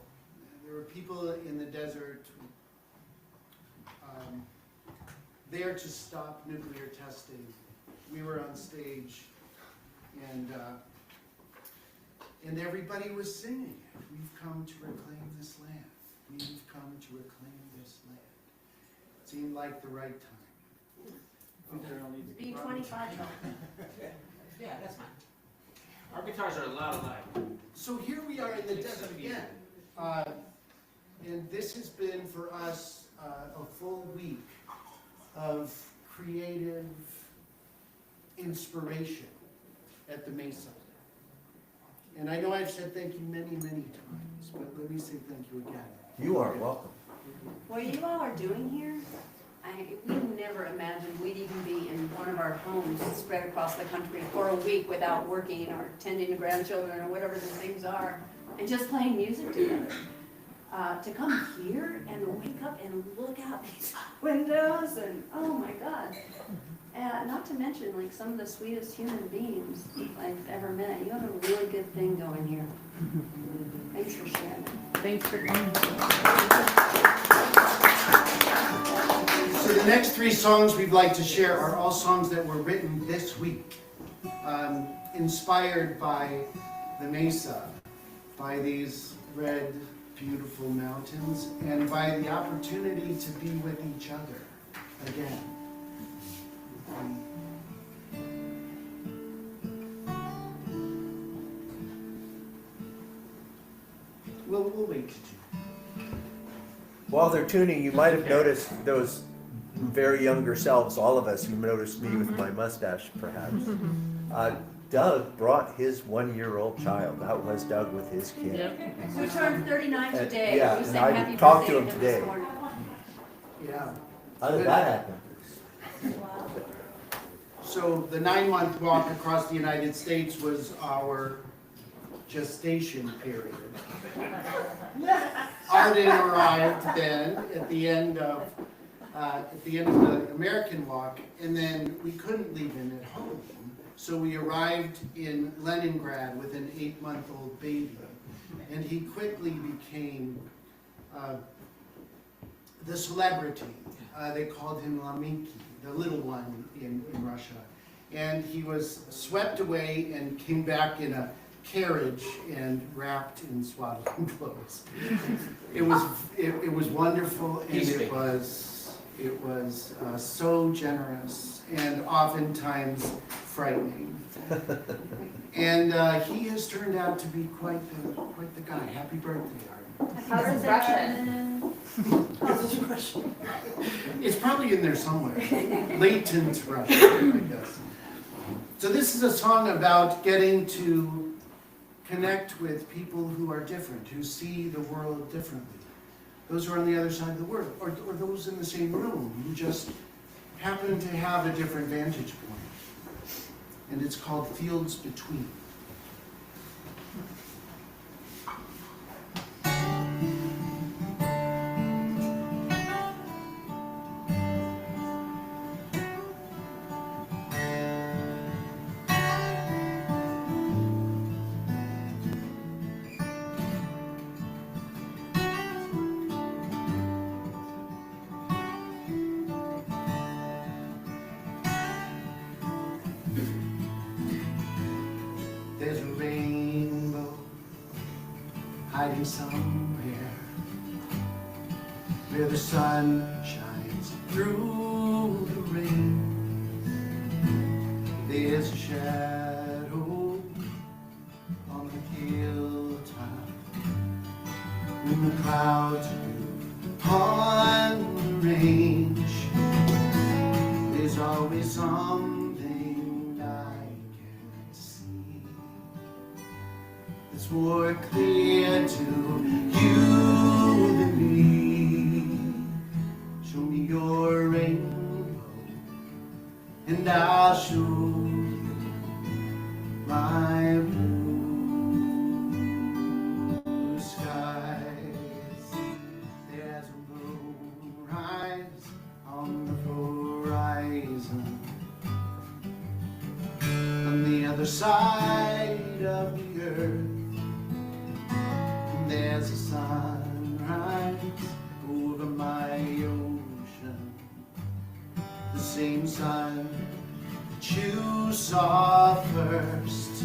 There were people in the desert there to stop nuclear testing. We were on stage, and everybody was singing it. We've come to reclaim this land. We've come to reclaim this land. It seemed like the right time. Being 25. Yeah, that's fine. Our guitars are a lot alike. So here we are in the desert again. And this has been for us a full week of creative inspiration at the Mesa. And I know I've said thank you many, many times, but let me say thank you again. You are welcome. What you all are doing here, we never imagined we'd even be in one of our homes spread across the country for a week without working or tending to grandchildren or whatever the things are, and just playing music together. To come here and wake up and look out these windows and oh my God. Not to mention like some of the sweetest human beings I've ever met. You have a really good thing going here. Thanks for sharing. Thanks for coming. So the next 3 songs we'd like to share are all songs that were written this week, inspired by the Mesa, by these red, beautiful mountains, and by the opportunity to be with each other again. We'll wait to do. While they're tuning, you might have noticed those very younger selves, all of us who noticed me with my mustache, perhaps. Doug brought his 1-year-old child. That was Doug with his kid. Yep. Who turned 39 today. Yeah, We and sang I happy talked to birthday him this today. morning. Yeah. How did that happen? So the 9-month walk across the United States was our gestation period. Arden arrived then at the end of the American walk, and then we couldn't leave him at home. So we arrived in Leningrad with an 8-month-old baby, and he quickly became the celebrity. They called him Laminki, the little one in Russia. And he was swept away and came back in a carriage and wrapped in swaddling clothes. It was wonderful, and it was so generous and oftentimes frightening. And he has turned out to be quite the guy. Happy birthday, Arden. How's his Russian? How's his Russian? It's probably in there somewhere. Latent Russian, I guess. So this is a song about getting to connect with people who are different, who see the world differently. Those who are on the other side of the world, or those in the same room who just happen to have a different vantage point. And it's called Fields Between. There's a rainbow hiding somewhere where the sun shines through the rain. There's a shadow on the hilltop when the clouds move upon the range. There's always something I can see that's more clear to you than me. Show me your rainbow, and I'll show you my blue skies. There's a moonrise on the horizon, on the other side of the earth. and there's a sunrise over my ocean. The same sun that you saw first.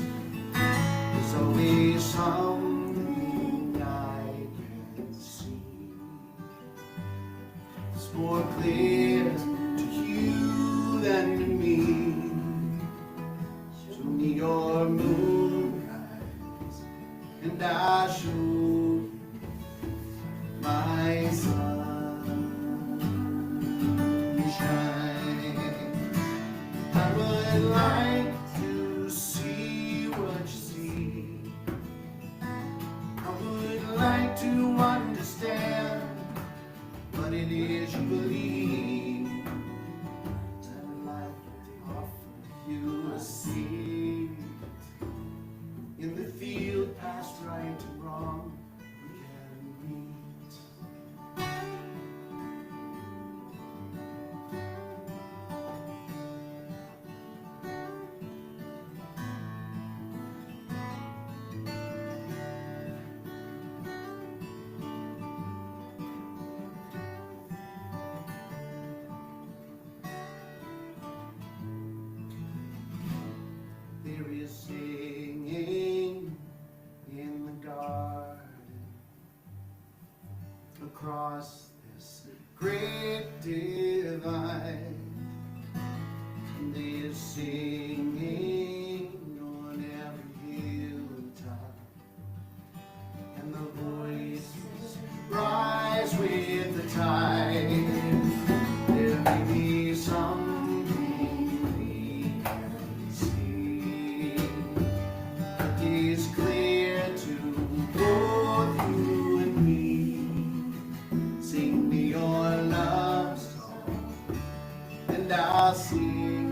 There's always something I can see. It's more clear to you than to me. Show me your moonrise, and I show you my sunshine. I would like to see what you see. I would like to understand what it is you believe. I would like to offer you a seat in the field past right and wrong. We can meet. There is singing in the garden across this great divide. There's singing on every hilltop, and the voices rise with the tide. There may be something we can see. It is clear to both you and me. Sing me your love song, and I'll sing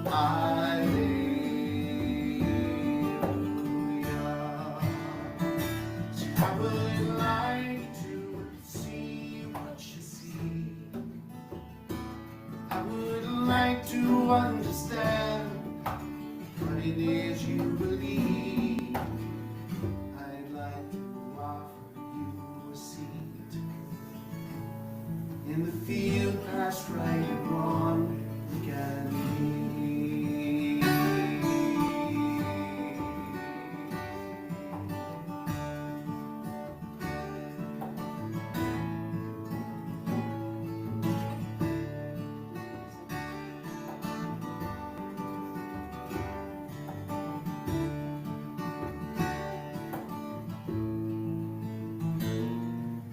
hallelujah. So I would like to see what you see. I would like to understand what it is you believe. I'd like to offer you a seat in the field past right and wrong. We can meet.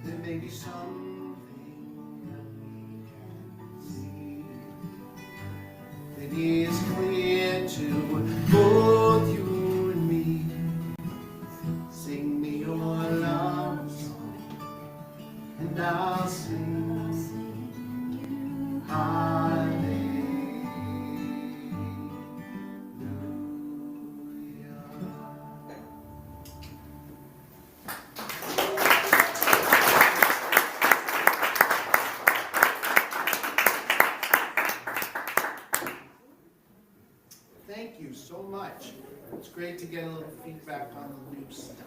There may be something that we can see. It is clear to both you and me. Sing me your love song, and I'll sing hallelujah. Thank you so much. It's great to get a little feedback on the new stuff.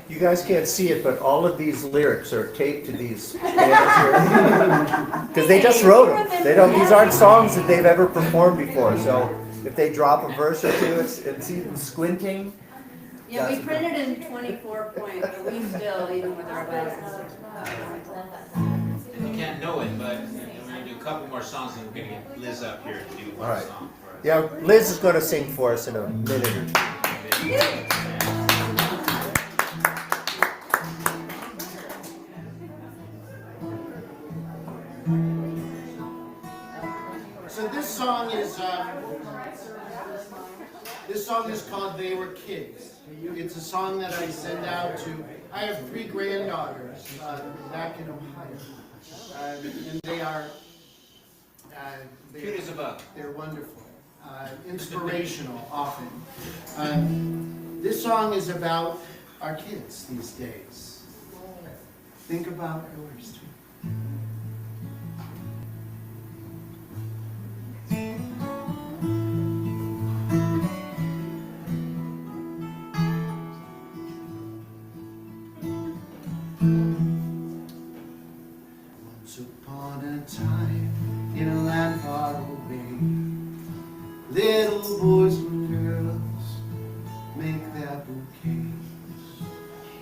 You guys can't see it, but all of these lyrics are taped to these because they just wrote them. They don't. These aren't songs that they've ever performed before. So if they drop a verse or two, it's even squinting. Yeah, we printed in 24 point, but we still, even with our glasses. You can't know it, but we're gonna do a couple more songs and we're gonna get Liz up here to do All one right. song for us. Yeah, Liz is going to sing for us in a minute or two. So this song is called "They Were Kids." It's a song that I send out to. I have 3 granddaughters back in Ohio, and they are Cute as a bug. they're wonderful, inspirational often. This song is about our kids these days. Think about yours too. Little boys and girls make their bouquets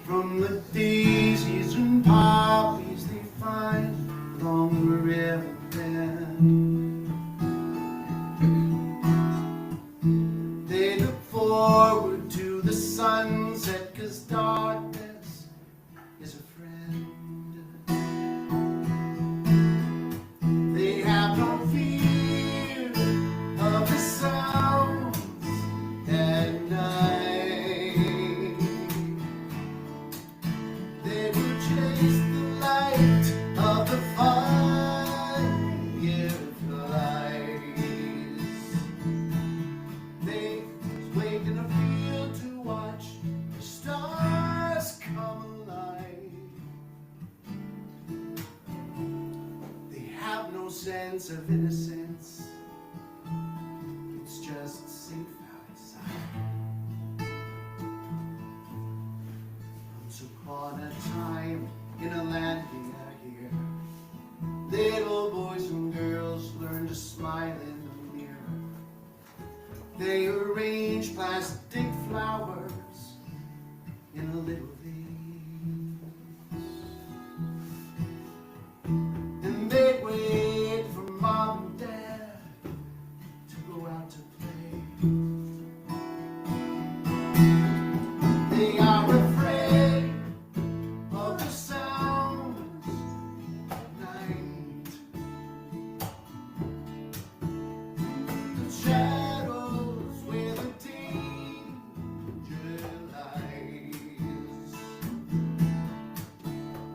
from the daisies and poppies they find along the river bend. They look forward to the sunset, 'cause darkness is a friend. They have no fear of the sounds at night. They will chase the light of the fireflies. They wait in a field to watch the stars come alive. They have no sense of innocence. It's just safe outside. Once upon a time in a land near here, little boys and girls learn to smile in the mirror. They arrange plastic flowers in a little vase, and they wait for mom and dad to go out to play. They are afraid of the sounds at night. The shadows where the danger lies.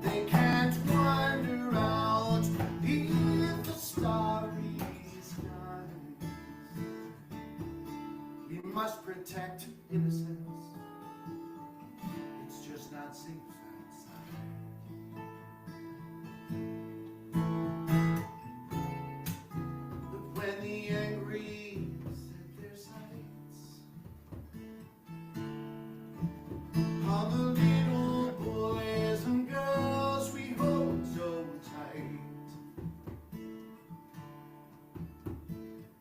They can't wander out beneath the starry skies. We must protect innocence. It's just not safe outside. But when the angry set their sights on the little boys and girls we hold so tight,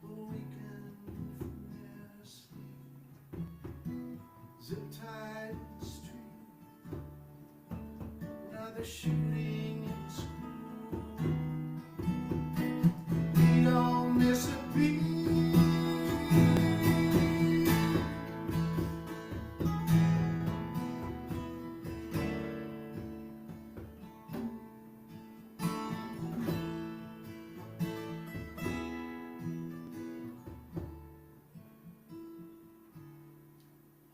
awaken from their sleep, zip-tied in the street, another shooting in school. We don't miss a beat.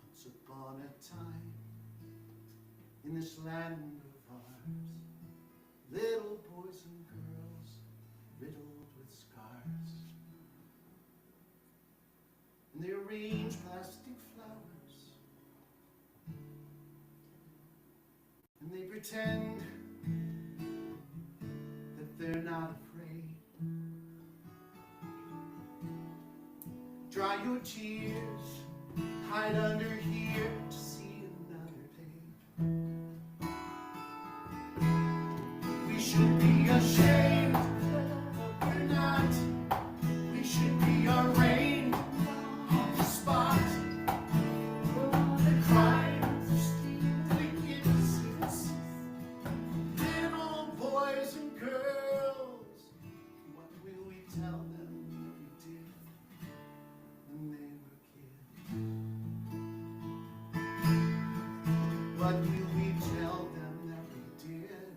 Once upon a time, in this land of ours, little boys and girls riddled with scars, and they arrange plastic flowers, and they pretend that they're not afraid. Dry your tears, hide under here to see another day. We should be ashamed, but we're not. We should be arraigned on the spot. The crimes of stealing innocence. Little boys and girls, what will we tell them that we did when they were kids? What will we tell them that we did?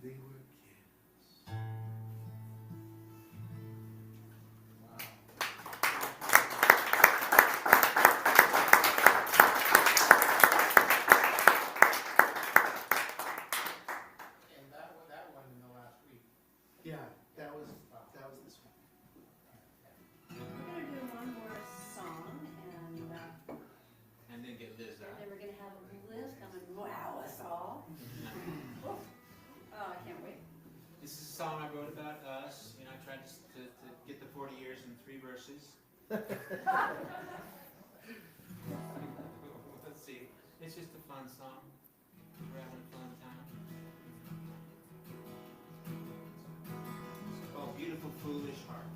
They were kids. And that one in the last week. Yeah, that was this one. We're gonna do one more song, And then get Liz and out. then we're gonna have Liz come and wow us all. Oh, I can't wait. This is a song I wrote about us. You know, I tried to get the 40 years in 3 verses. Let's see. It's just a fun song. We're having a fun time. It's called Beautiful Foolish Hearts.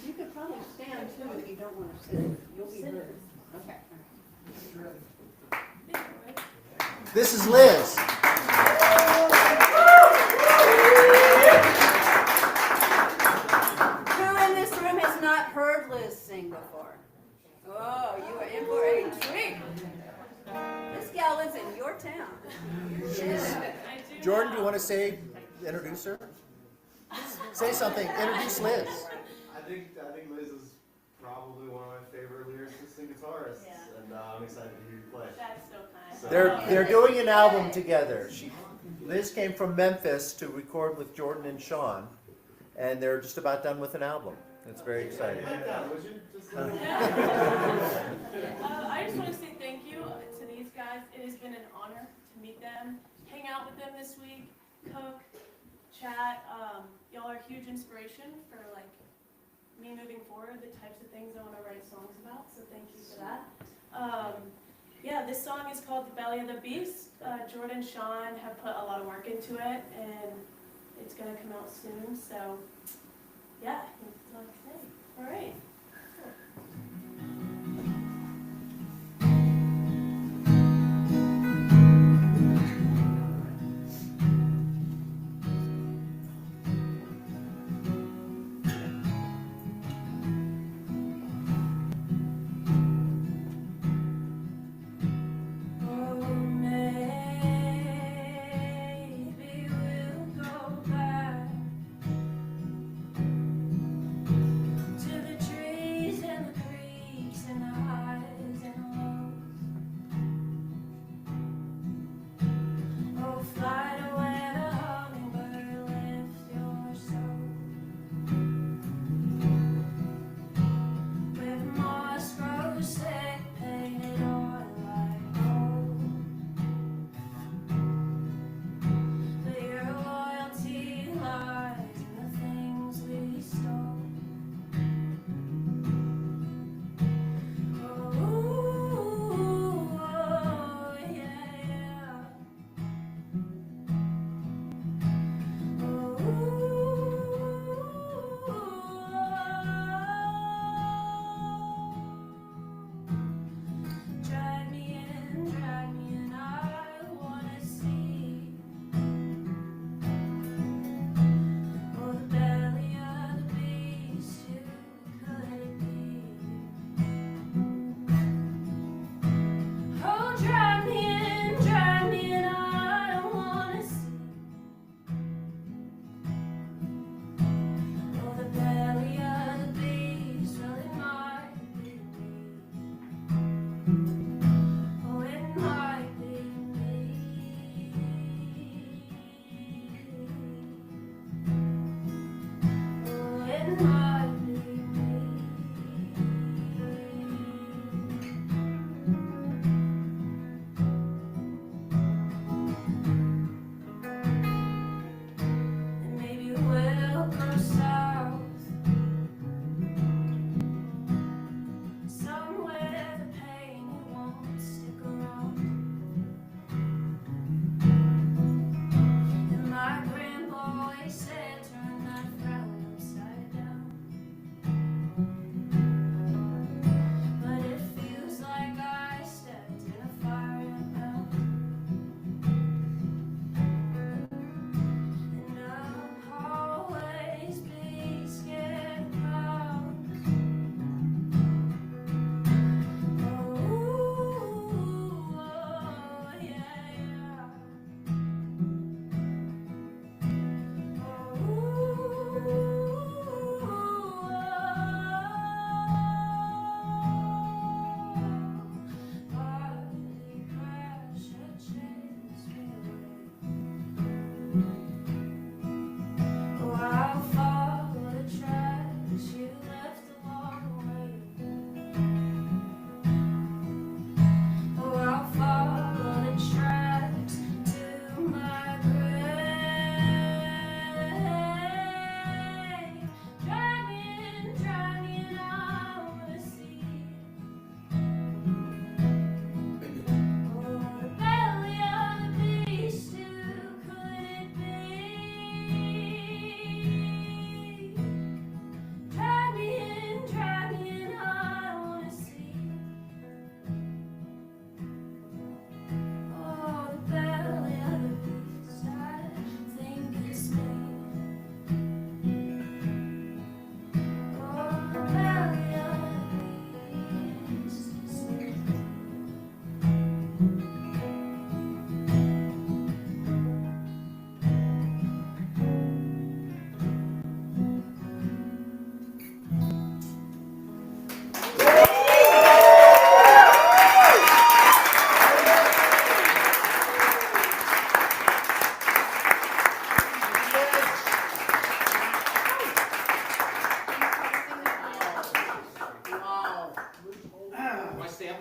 You could probably stand too if you don't want to sit. You'll be heard. Okay. This is Liz. Who in this room has not heard Liz sing before? Oh, you are in for a treat. This gal lives in your town. Jordan, do you want to introduce her? Say something. Introduce Liz. I think Liz is probably one of my favorite lyricists and guitarists, and I'm excited to hear you play. That's so kind. So, They're doing an album together. Liz came from Memphis to record with Jordan and Sean, and they're just about done with an album. It's very exciting. Like that, would you? Just, I just want to say thank you to these guys. It has been an honor to meet them, hang out with them this week, cook, chat. Y'all are a huge inspiration for like me moving forward, the types of things I want to write songs about. So thank you for that. Yeah, this song is called The Belly of the Beast. Jordan and Sean have put a lot of work into it, and it's going to come out soon. So yeah, that's all I can say. All right.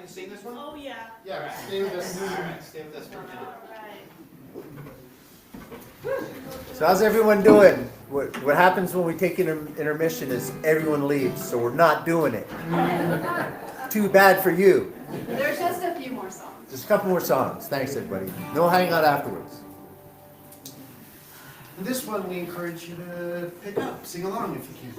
to sing this one? Oh, yeah. Yeah, stay with us. All right, stay with us for a minute. All right. So how's everyone doing? What happens when we take an intermission is everyone leaves, so we're not doing it. Too bad for you. There's just a few more songs. Just a couple more songs. Thanks, everybody. No hang out afterwards. And this one we encourage you to pick up, sing along if you can.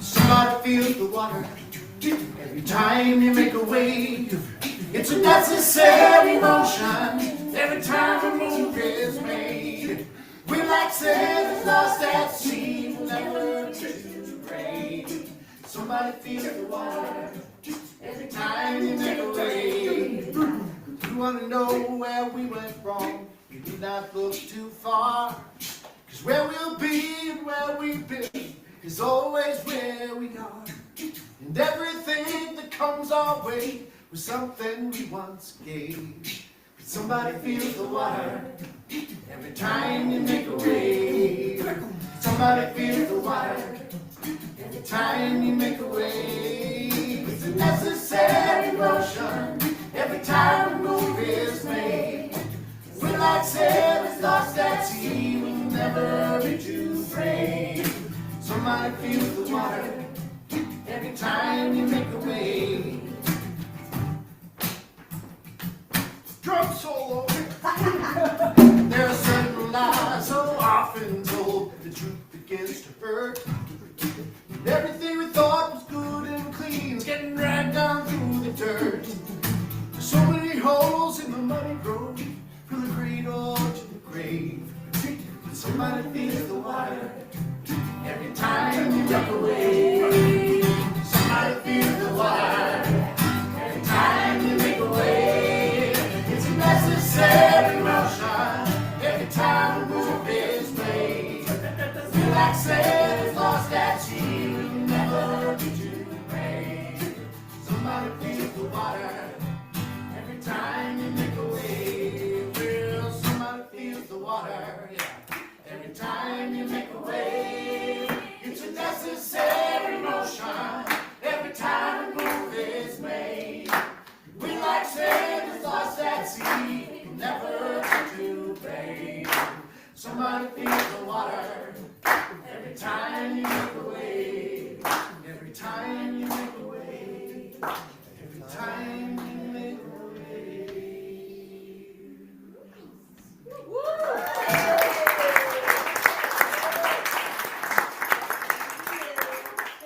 Somebody feels the water every time you make a wave. It's a necessary motion every time a move is made. We like sailors lost at sea, will never to brave. Somebody feels the water every time you make a wave. You wanna know where we went wrong? You need not look too far. 'Cause where we'll be and where we've been is always where we are. And everything that comes our way was something we once gave. But somebody feels the water every time you make a wave. Somebody feels the water every time you make a wave. It's a necessary motion every time a move is made. We're like sailors lost at sea, we'll never be too brave. Somebody feels the water every time you make a wave. Drum solo. There are certain lies so often told, the truth begins to hurt. And everything we thought was good and clean is getting dragged down through the dirt. There's so many holes in the muddy road, from the cradle to the grave. But somebody feels the water every time you make a wave. Somebody feels the water every time you make a wave. It's a necessary motion every time a move is made. Feel like sailors lost at sea, will never be too brave. Somebody feels the water every time you make a wave. Well, somebody feels the water every time you make a wave. It's a necessary motion every time a move is made. We like sailors lost at sea, will never be too brave. Somebody feels the water every time you make a wave. Every time you make a wave. Every time you make a wave.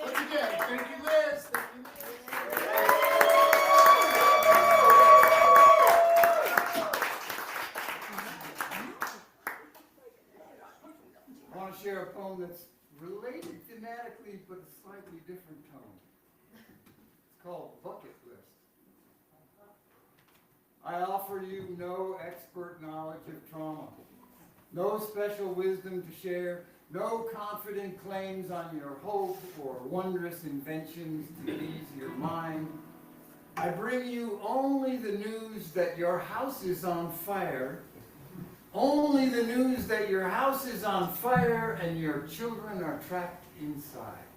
Once again, thank you, Liz. Thank you, I want to share a poem that's related thematically, but a slightly different tone. It's called Bucket List. I offer you no expert knowledge of trauma, no special wisdom to share, no confident claims on your hope or wondrous inventions to ease your mind. I bring you only the news that your house is on fire. Only the news that your house is on fire and your children are trapped inside.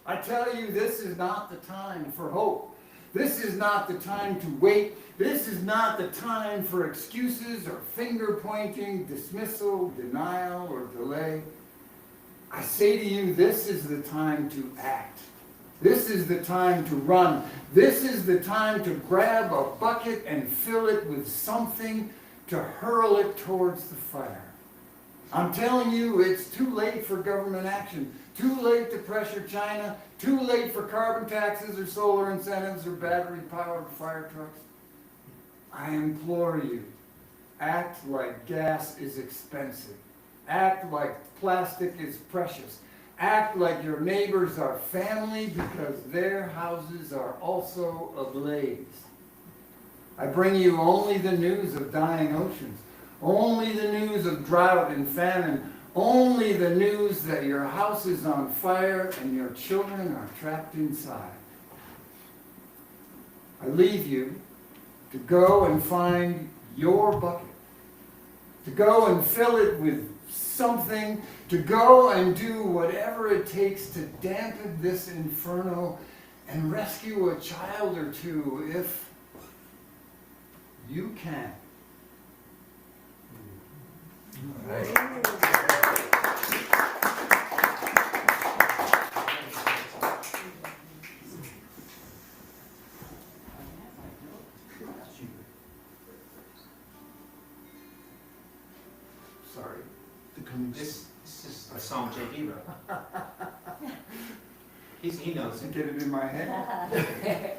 I tell you, this is not the time for hope. This is not the time to wait. This is not the time for excuses or finger pointing, dismissal, denial, or delay. I say to you, this is the time to act. This is the time to run. This is the time to grab a bucket and fill it with something to hurl it towards the fire. I'm telling you, it's too late for government action, too late to pressure China, too late for carbon taxes or solar incentives or battery-powered fire trucks. I implore you, act like gas is expensive. Act like plastic is precious. Act like your neighbors are family because their houses are also ablaze. I bring you only the news of dying oceans, only the news of drought and famine, only the news that your house is on fire and your children are trapped inside. I leave you to go and find your bucket to go and fill it with something, to go and do whatever it takes to dampen this inferno and rescue a child or two if you can. Sorry. This is a song J.D. wrote. He knows it. Get it in my head.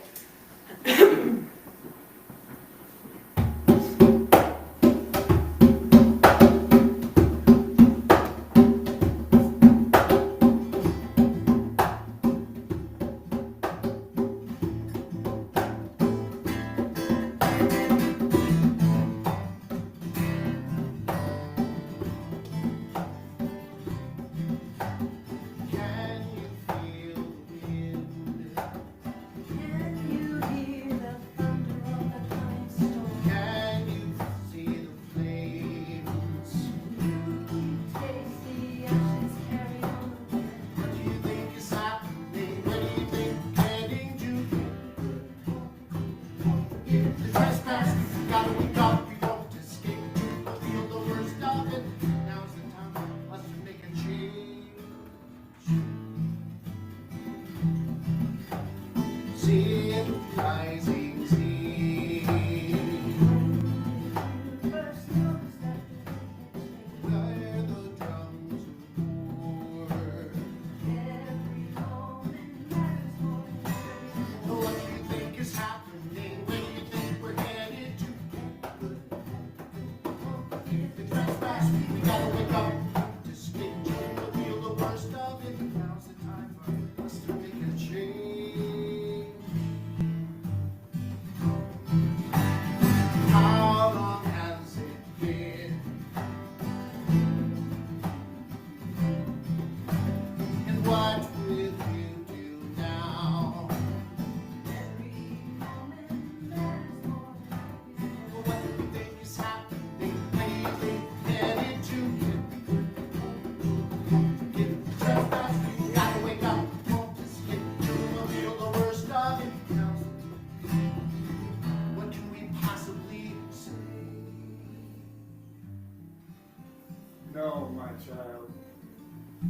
No, my child,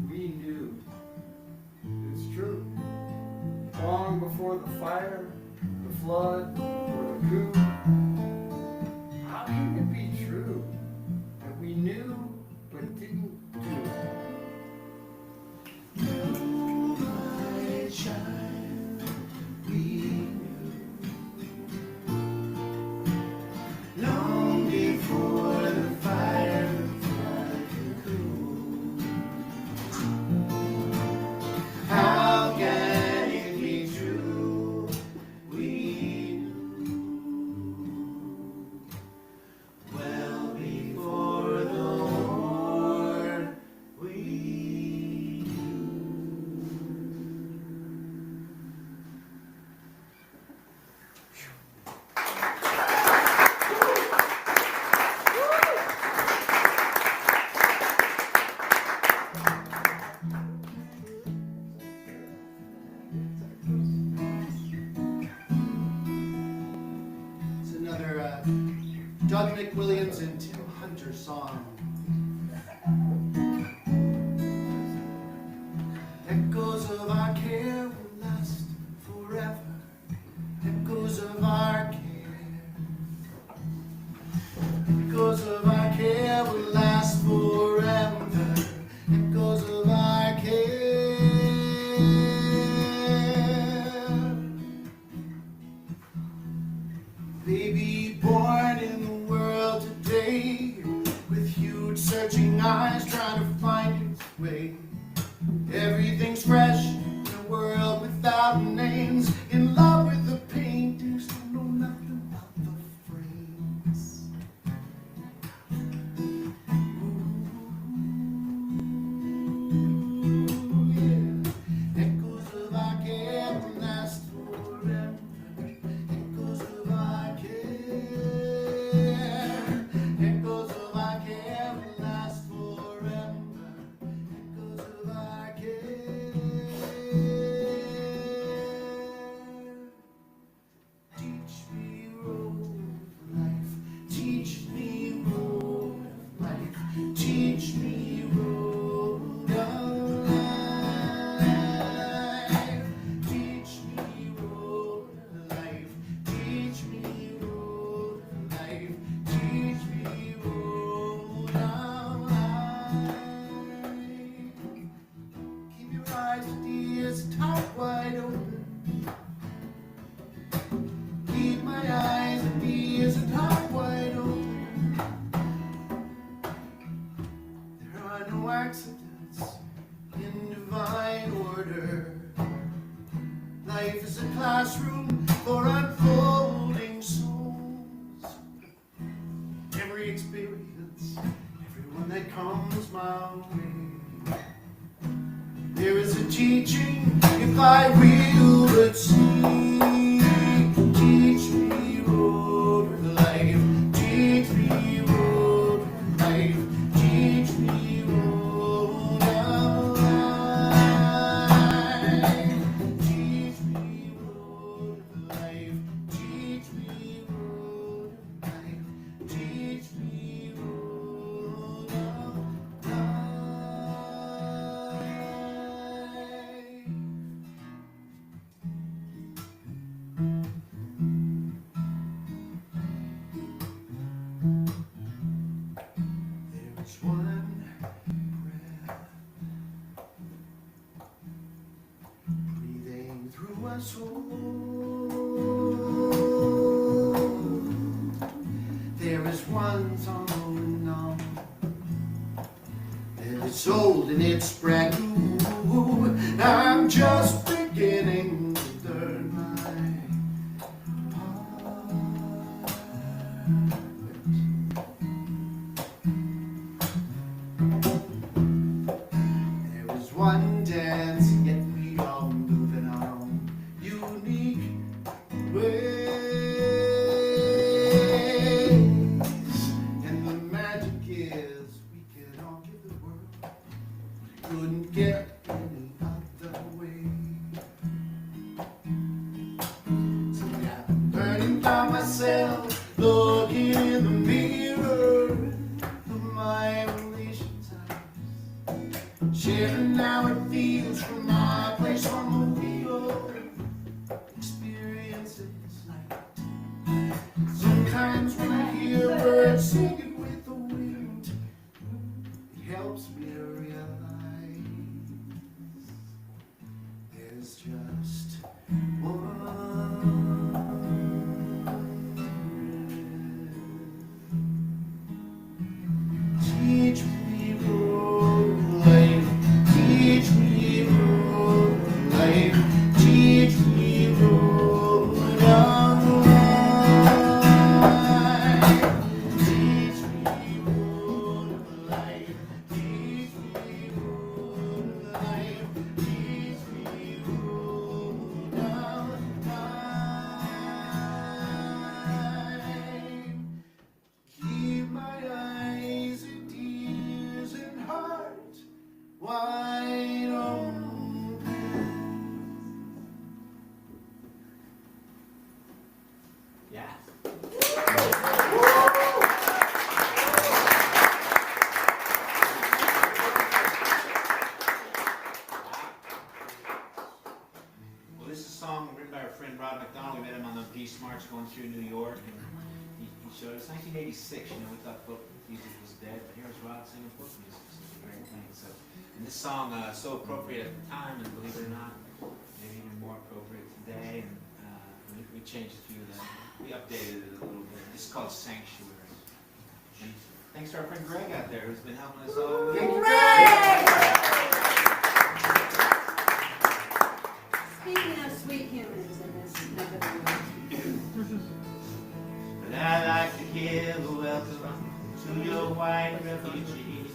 we knew. It's true. Long before the fire, the flood, or the coup. How can it be true that we knew but didn't do? No, my child, we knew. Long before the fire. How can it be true? We knew well before the war. We It's another Doug McWilliams and Tim Hunter song. Echoes of our care will last forever. Echoes of our care. Echoes of our care will last forever. Echoes of our care. Baby born in the world today, with huge searching eyes trying to find its way. Everything's fresh in a world without names, in love with the paintings that know nothing about the frames. Ooh, yeah. Echoes of our care will last forever. Echoes of our care. Echoes of our care. my way. There is a teaching, if I will but seek. Teach me road of life, teach me road of life, teach me road of life. Teach me road of life, teach me road of life, teach me road of life. There is one breath breathing through us all. There is one song going on and it's old and it's brand new. I'm just beginning to learn my There was one dance, yet we all move in our own unique ways. And the magic is we can all give the world what we couldn't get any other way. So I've been learning by myself, looking in the mirror of my relations' eyes, sharing how it feels from my place on the wheel, experiences like sometimes when I hear birds singing with the wind, it helps me to realize there's just one. Teach me road life, teach me road life, teach me road of life. Teach me road of life, teach me road of life, teach me road of life. Keep my eyes and ears and heart wide open. Yeah. Well, this is a song written by our friend Rob McDonald. We met him on the Peace March going through New York, and he showed us 1986. You know, we thought folk music was dead, but here's Rob singing folk music. So it's a great thing. So, and this song so appropriate at the time, and believe it or not, maybe even more appropriate today. And we changed a few of them. We updated it a little bit. This is called Sanctuary. And thanks to our friend Greg out there who's been helping us all. Speaking of sweet humans in this neck of the woods. But I'd like to give a welcome to your white refugees,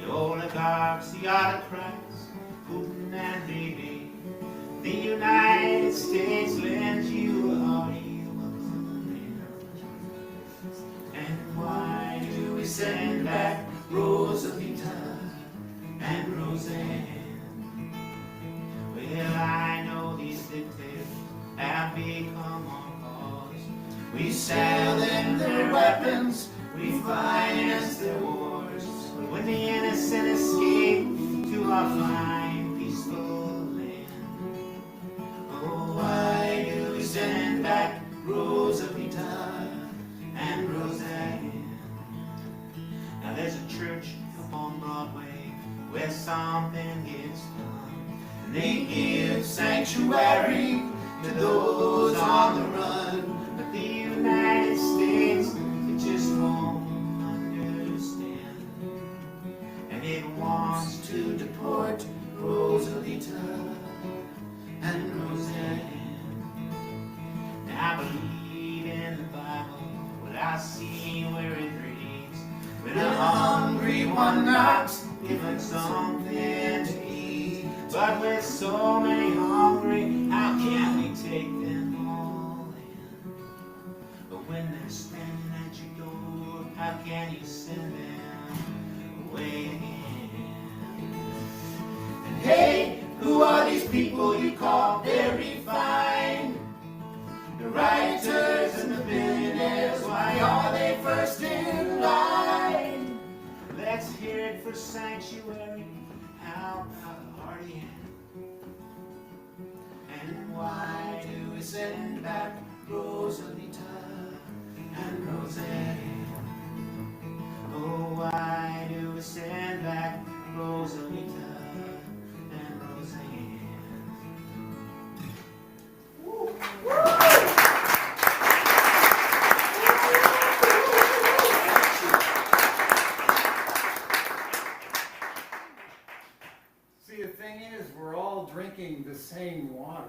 the oligarchs, the autocrats, Putin and Bibi. The United States lends you a hearty welcome. And why do we send back Rosalita and Roseanne? Well, I know these dictators have become our cause. We sell them their weapons, we finance their wars. But when the innocent escape to our fine, peaceful land, oh, why do we send back Rosalita and Roseanne? Now there's a church up on Broadway where something gets done. And they give sanctuary to those on the run. But the United States, it just won't understand. And it wants to deport Rosalita and Roseanne. Now I believe in the Bible, what I see where it reads. When a hungry everyone knocks, given something to eat. But with so many hungry, how can we take them all in? But when they're standing at your door, how can you send them away again? And hey, who are these people you call very fine? The writers and the billionaires, why are they first in line? Let's hear it for Sanctuary. How about a hearty hand? And why do we send back Rosalita and Roseanne? Oh, why do we send back Rosalita and Roseanne? See, the thing is, we're all drinking the same water.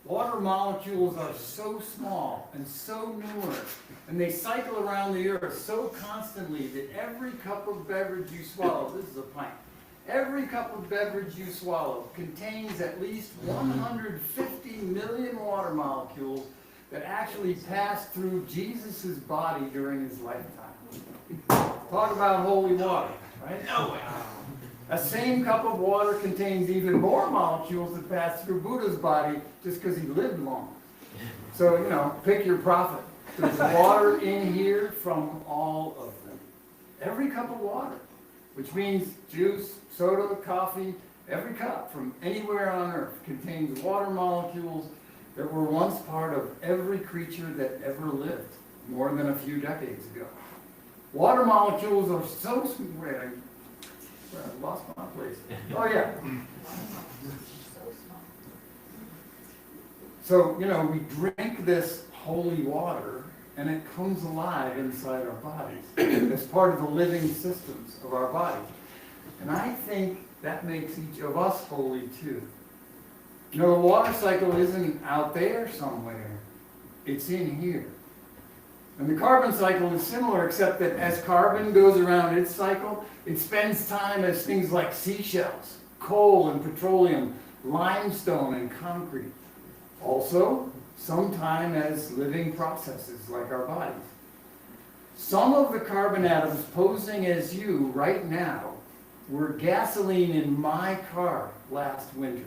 Water molecules are so small and so numerous, and they cycle around the earth so constantly that every cup of beverage you swallow, this is a pint, every cup of beverage you swallow contains at least 150 million water molecules that actually passed through Jesus' body during his lifetime. Talk about holy water, right? No way. A same cup of water contains even more molecules that passed through Buddha's body just because he lived long. So, you know, pick your prophet. There's water in here from all of them. Every cup of water, which means juice, soda, coffee, every cup from anywhere on earth contains water molecules that were once part of every creature that ever lived more than a few decades ago. Water molecules are so small. I lost my place. Oh, yeah. So, you know, we drink this holy water, and it comes alive inside our bodies as part of the living systems of our bodies. And I think that makes each of us holy, too. You know, the water cycle isn't out there somewhere. It's in here. And the carbon cycle is similar, except that as carbon goes around its cycle, it spends time as things like seashells, coal and petroleum, limestone and concrete. Also, some time as living processes like our bodies. Some of the carbon atoms posing as you right now were gasoline in my car last winter.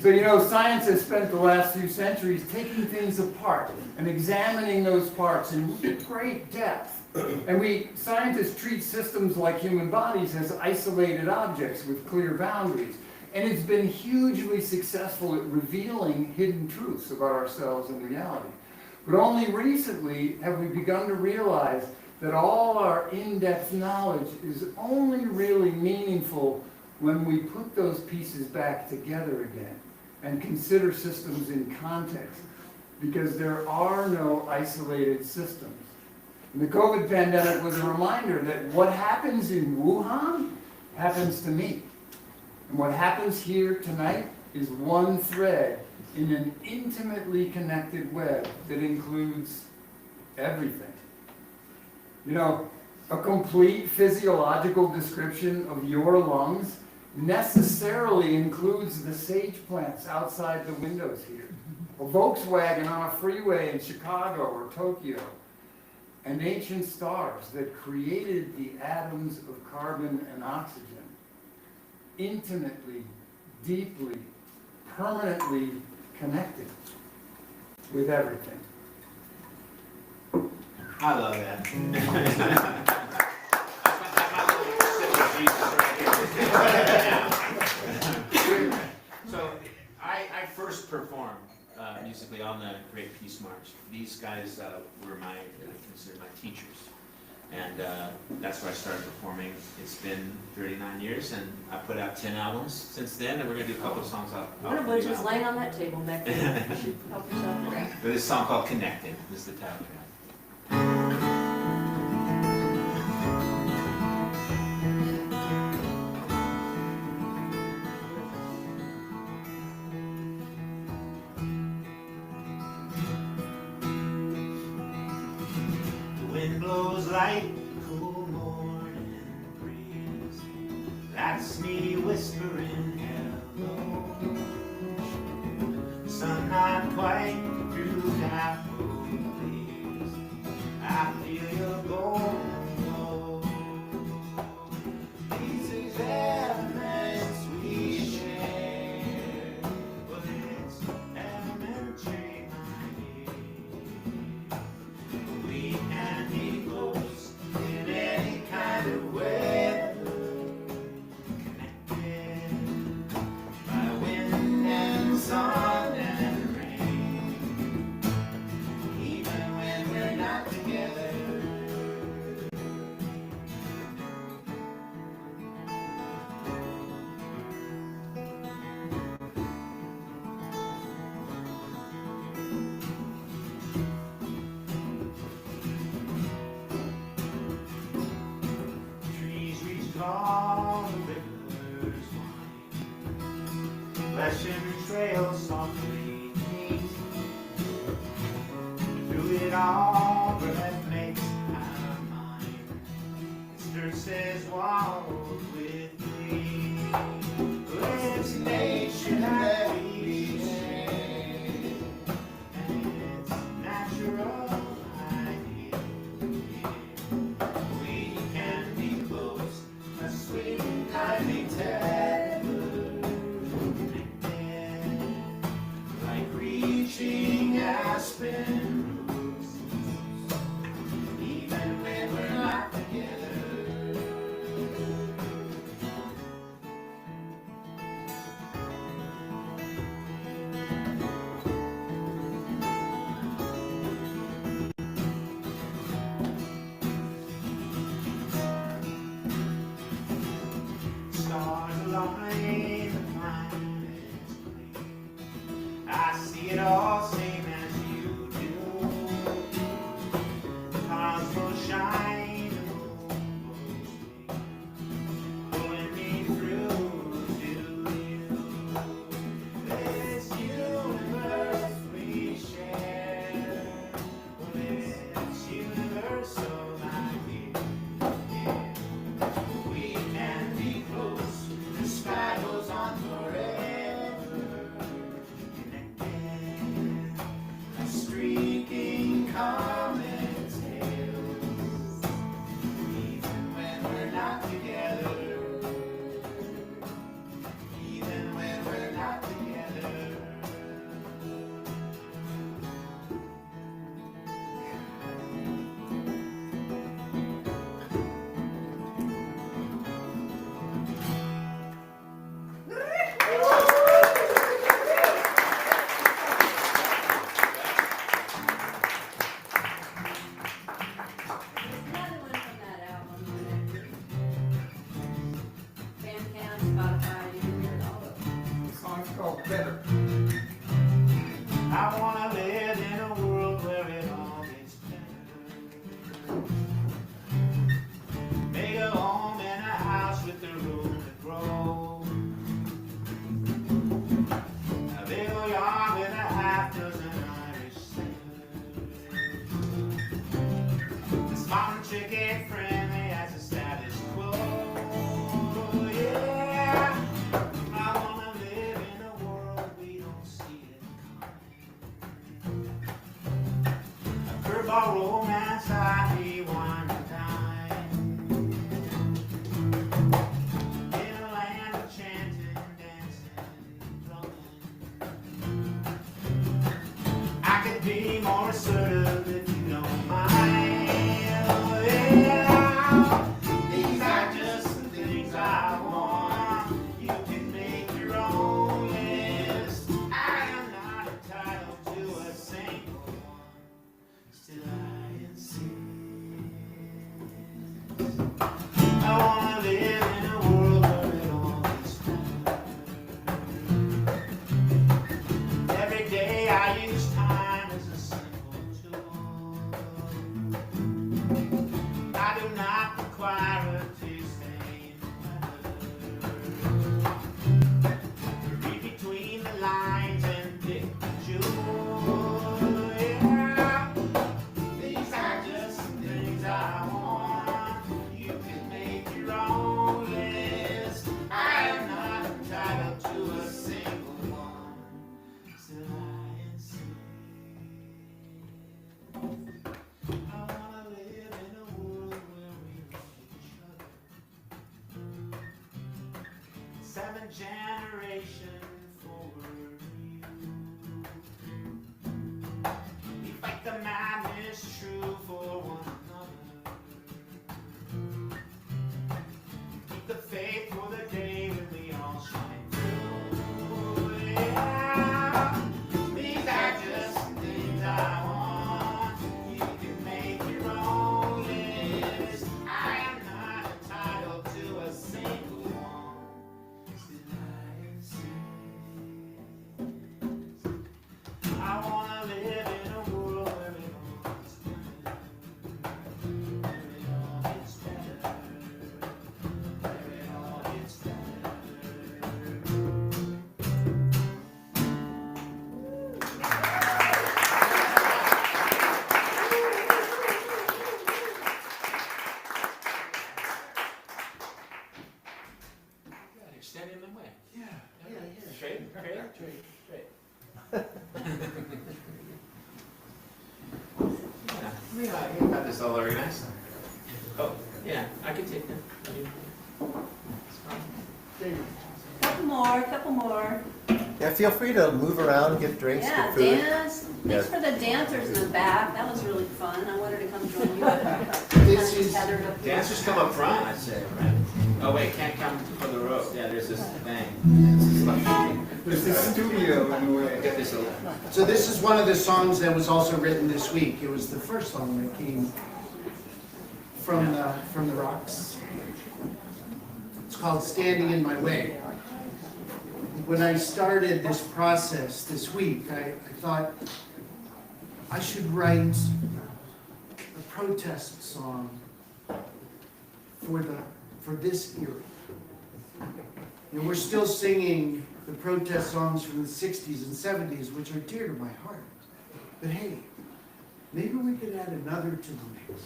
So, you know, science has spent the last few centuries taking things apart and examining those parts in great depth. And scientists treat systems like human bodies as isolated objects with clear boundaries. And it's been hugely successful at revealing hidden truths about ourselves and reality. But only recently have we begun to realize that all our in-depth knowledge is only really meaningful when we put those pieces back together again and consider systems in context, because there are no isolated systems. And the COVID pandemic was a reminder that what happens in Wuhan happens to me. And what happens here tonight is one thread in an intimately connected web that includes everything. You know, a complete physiological description of your lungs necessarily includes the sage plants outside the windows here, a Volkswagen on a freeway in Chicago or Tokyo, and ancient stars that created the atoms of carbon and oxygen, intimately, deeply, permanently connected with everything. I love that. So I first performed musically on the Great Peace March. These guys were considered my teachers. And that's where I started performing. It's been 39 years, and I put out 10 albums since then, and we're going to do a couple of songs off One of the which new is album. laying on that table back there. You should help yourself there. But this song called Connected. This is the title track. blows like a cool morning breeze. That's me whispering hello. Sun not quite through daffodils. I feel your golden glow. These experiments we share, but it's elementary, my dear. We can be close in any kind of weather, connected by wind and sun and rain, even when we're not together. Trees reach tall, the rivers wind, flashing trails softly paint. Through it all, breath makes our mind. Sister says, walk with me. It's nature that we share, and it's natural, I hear. We can be close, a sweet and kindly tether, connected like reaching aspen roots, even when we're not together. Stars align, the planets clean. I see it all same as you do. The cosmos shine, the moon glows green, pulling me through to you. This universe we share, well, it's universal, my dear. We can be close, the sky goes on forever, connected, a streaking comet tails, even when we're not together, even when we're not together. Another one from that album. Bandcamp, Spotify, you can hear it all over. The song's called Better. I wanna live in a world where it all gets better. Make a home and a house with the room to grow. A big old yard with a half dozen Irish settlers. This modern chick ain't friendly as the status quo. Yeah, I wanna live in a world we don't see it coming. A curveball romance I rewind and dine. In a land of chanting, dancing, drumming. I could be more assertive if you don't mind. Oh, yeah. These are just the things I want. You can make your own list. I am not entitled to a single one. Still I insist. I wanna live in a world where it all gets better. Every day I use time as a simple tool. 7 generation forward you. We fight the madness true for one another. Keep the faith for the day when we all shine through. Yeah, these are just things I want. You can make your own list. I am not entitled to a single one. Still I insist. I wanna live in a world where it all is better. Where it all gets better. Where it all gets better. Good, extend him the way. Straight, straight. Yeah, you got this all organized. Oh, yeah, I can take that. Couple more. Yeah, feel free to move around, get drinks, Yeah, get food. dance. Yeah. Thanks for the dancers in the back. That was really fun. I wanted to come join you. This is- Gathered up here. Dancers come up front, I'd say, right? Oh wait, can't come for the rope. Yeah, there's this thing. There's this studio in a way. Get this over. So this is one of the songs that was also written this week. It was the first song that came from the rocks. It's called Standing in My Way. When I started this process this week, I thought I should write a protest song for this era. And we're still singing the protest songs from the 60s and 70s, which are dear to my heart. But hey, maybe we could add another to the mix.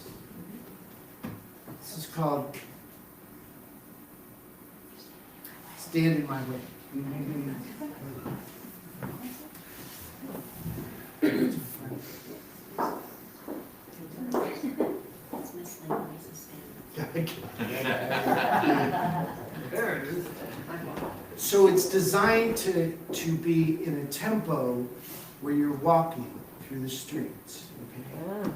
This is called Stand in My Way. It's Miss Lindsay's stand. So it's designed to be in a tempo where you're walking through the streets. Okay?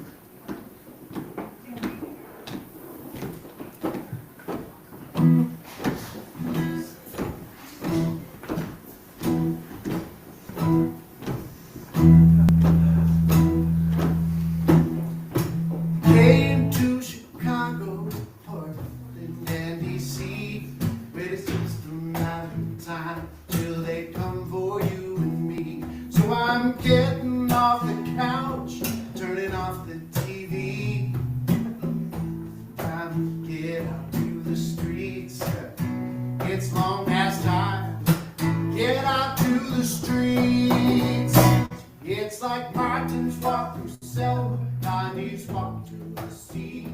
Came to Chicago, Portland, and DC, but it's just a matter of time till they come for you and me. So I'm getting off the couch, turning off the TV, time to get out to the streets. It's long past time, get out to the streets. It's like Martin's walk through Selma, Gandhi's walk to the sea.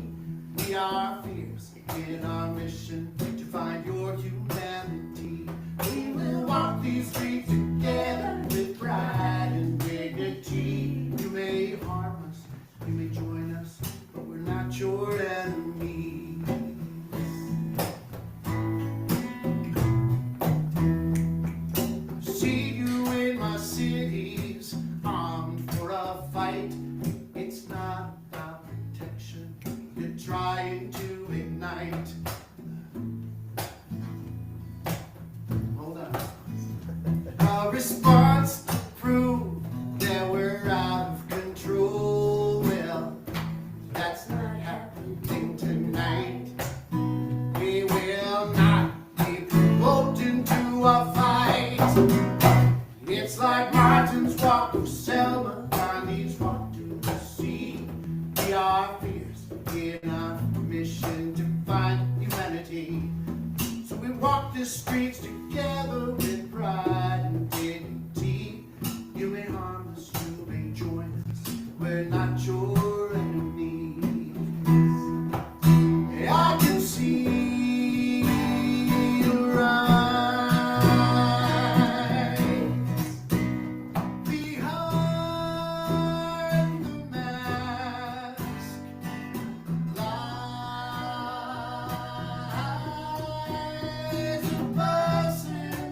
We are fierce in our mission to find your humanity. We will walk these streets together with pride and dignity. You may harm us, you may join us, but we're not your enemies. See you in my cities, armed for a fight. It's not about protection you're trying to ignite. Hold on. A response to prove that we're out of control. Well, that's not happening tonight. We will not be provoked into a fight. It's like Martin's walk to Selma, Gandhi's walk to the sea. We are fierce in our mission to find humanity. So we walk the streets together with pride and dignity. You may harm us, you may join us, we're not your enemies. I can see your eyes behind the mask. Lies a person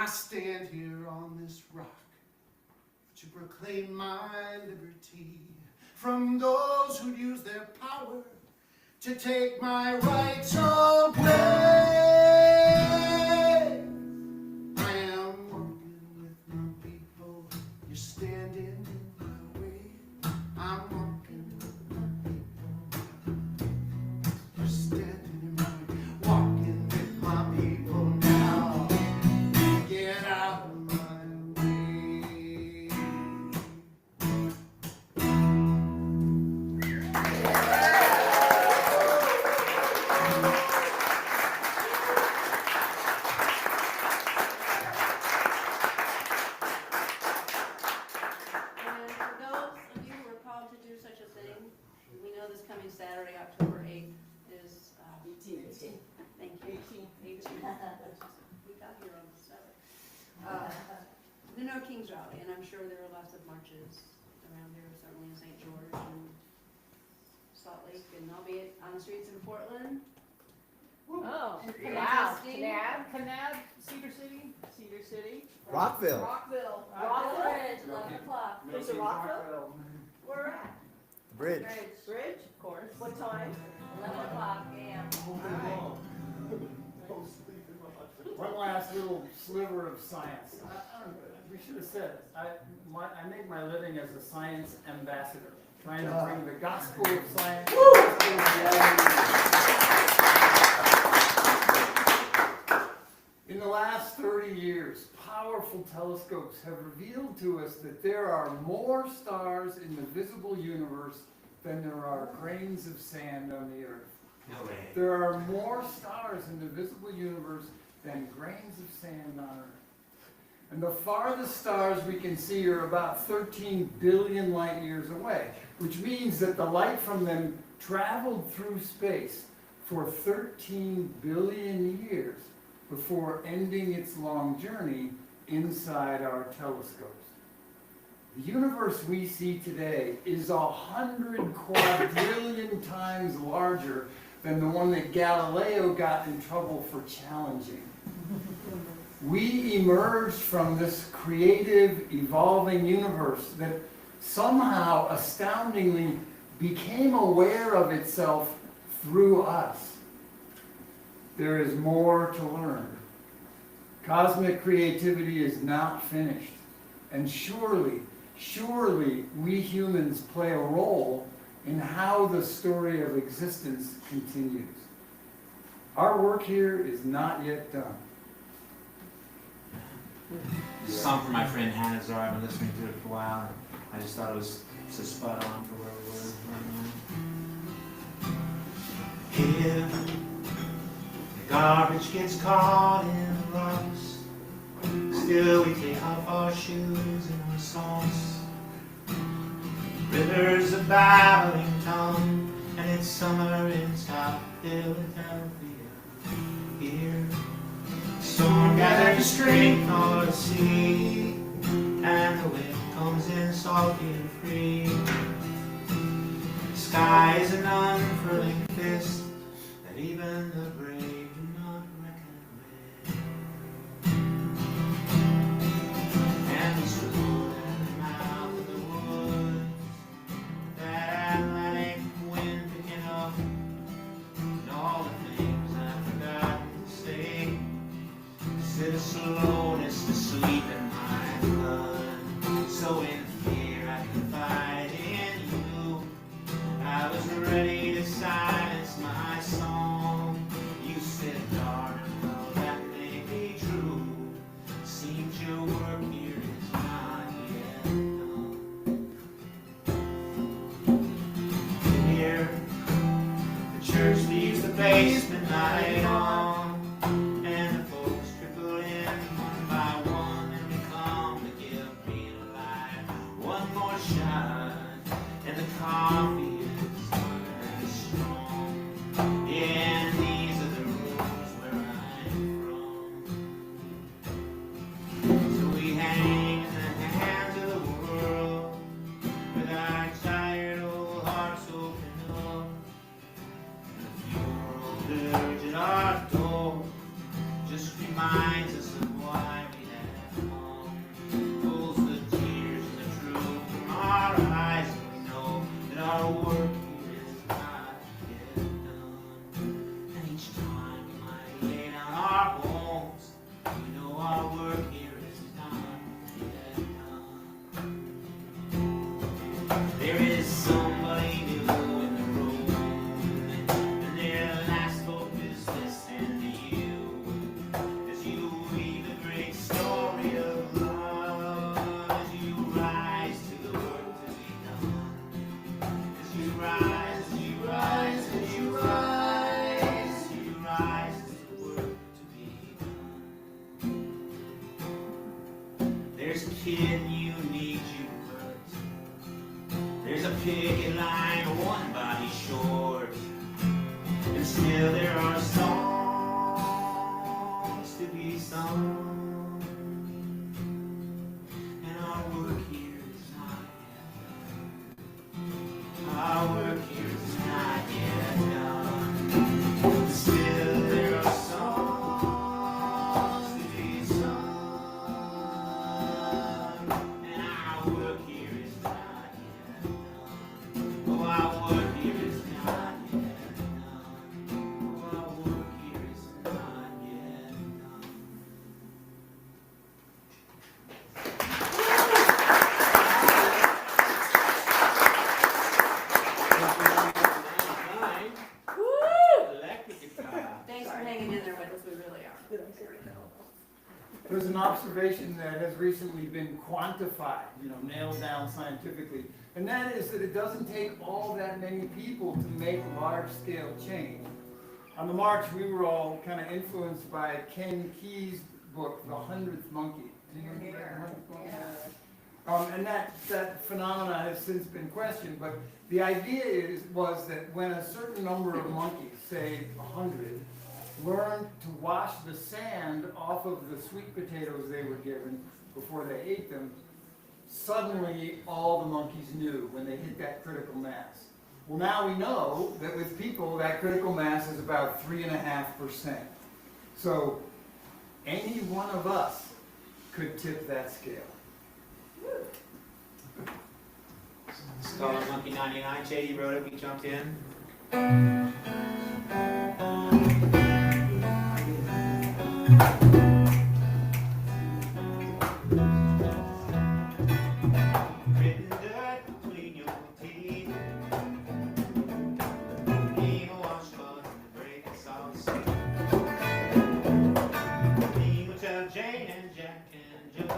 I stand here on this rock to proclaim my liberty from those who use their power to take my rights away. I am walking with my people, you're standing in my way. I'm walking with my people, you're standing in my way. Walking with my people now, get out of my way. And for those of you who are called to do such a thing, we know this coming Saturday, October 8th, is, 18. thank you. 18. We got here on the 7th. The No Kings Rally, and I'm sure there are lots of marches around here, certainly in St. George and Salt Lake, and I'll be on the streets in Portland. Oh, And wow. protesting. Kanab, Cedar City. Rockville. Rockville. Ridge, 11 o'clock. There's a Rockville? Where at? Bridge. Bridge, of course. What time? 11 o'clock a.m. One last little sliver of science. We should have said, I make my living as a science ambassador, trying to bring the gospel of science. In the last 30 years, powerful telescopes have revealed to us that there are more stars in the visible universe than there are grains of sand on the earth. No way. There are more stars in the visible universe than grains of sand on earth. And the farthest stars we can see are about 13 billion light years away, which means that the light from them traveled through space for 13 billion years before ending its long journey inside our telescopes. The universe we see today is 100 quadrillion times larger than the one that Galileo got in trouble for challenging. We emerged from this creative, evolving universe that somehow, astoundingly, became aware of itself through us. There is more to learn. Cosmic creativity is not finished. And surely we humans play a role in how the story of existence continues. Our work here is not yet done. This song from my friend Hannah Zar. I've been listening to it for a while, and I just thought it was so spot on for where we were right now. Here, the garbage gets caught in the rocks. Still, we take off our shoes and our socks. Rivers a babbling tongue, and it's summer in South Philadelphia. Here, storm gathers strength on the sea, and the wind comes in salty and free. The sky is an unfurling fist that even the brave do not reckon with. And we stood at the mouth of the woods, that Atlantic wind picking up, and all the things I've forgotten to say. Sit a slowness to sleep in my blood, so in fear I confide in you. I was ready to silence my song. You said, darling, well, that may be true. Seems your work here is not yet done. Here, the church leaves the basement night on, and the folks trickle in one by one, and we come to give being alive one more shot, and the coffee is very strong. Yeah, and these are the rooms where I'm from. So we hang in the hands of the world, with our tired old hearts open up. The funeral dirge at our door just reminds us of why we There's a picket line, one body short, and still there are songs to be sung. And our work here is not yet done. Our work here is not yet done. Still there are songs to be sung. And our work here is not yet done. Oh, our work here is not yet done. Oh, our work here is not yet done. Electric guitar. Thanks for hanging in there with us, we really are. There's an observation that has recently been quantified, nailed down scientifically, and that is that it doesn't take all that many people to make large-scale change. On the march, we were all kind of influenced by Ken Key's book, The 100th Monkey. Anyone read The 100th Monkey? And that phenomena has since been questioned, but the idea was that when a certain number of monkeys, say 100, learned to wash the sand off of the sweet potatoes they were given before they ate them, suddenly all the monkeys knew when they hit that critical mass. Well, now we know that with people, that critical mass is about 3.5%. So any one of us could tip that scale. It's called Monkey 99. Shady wrote it, we jumped in. Written dirt between your teeth. Game of washcloth and break us all asleep. Theme will tell Jane and Jack and Joe.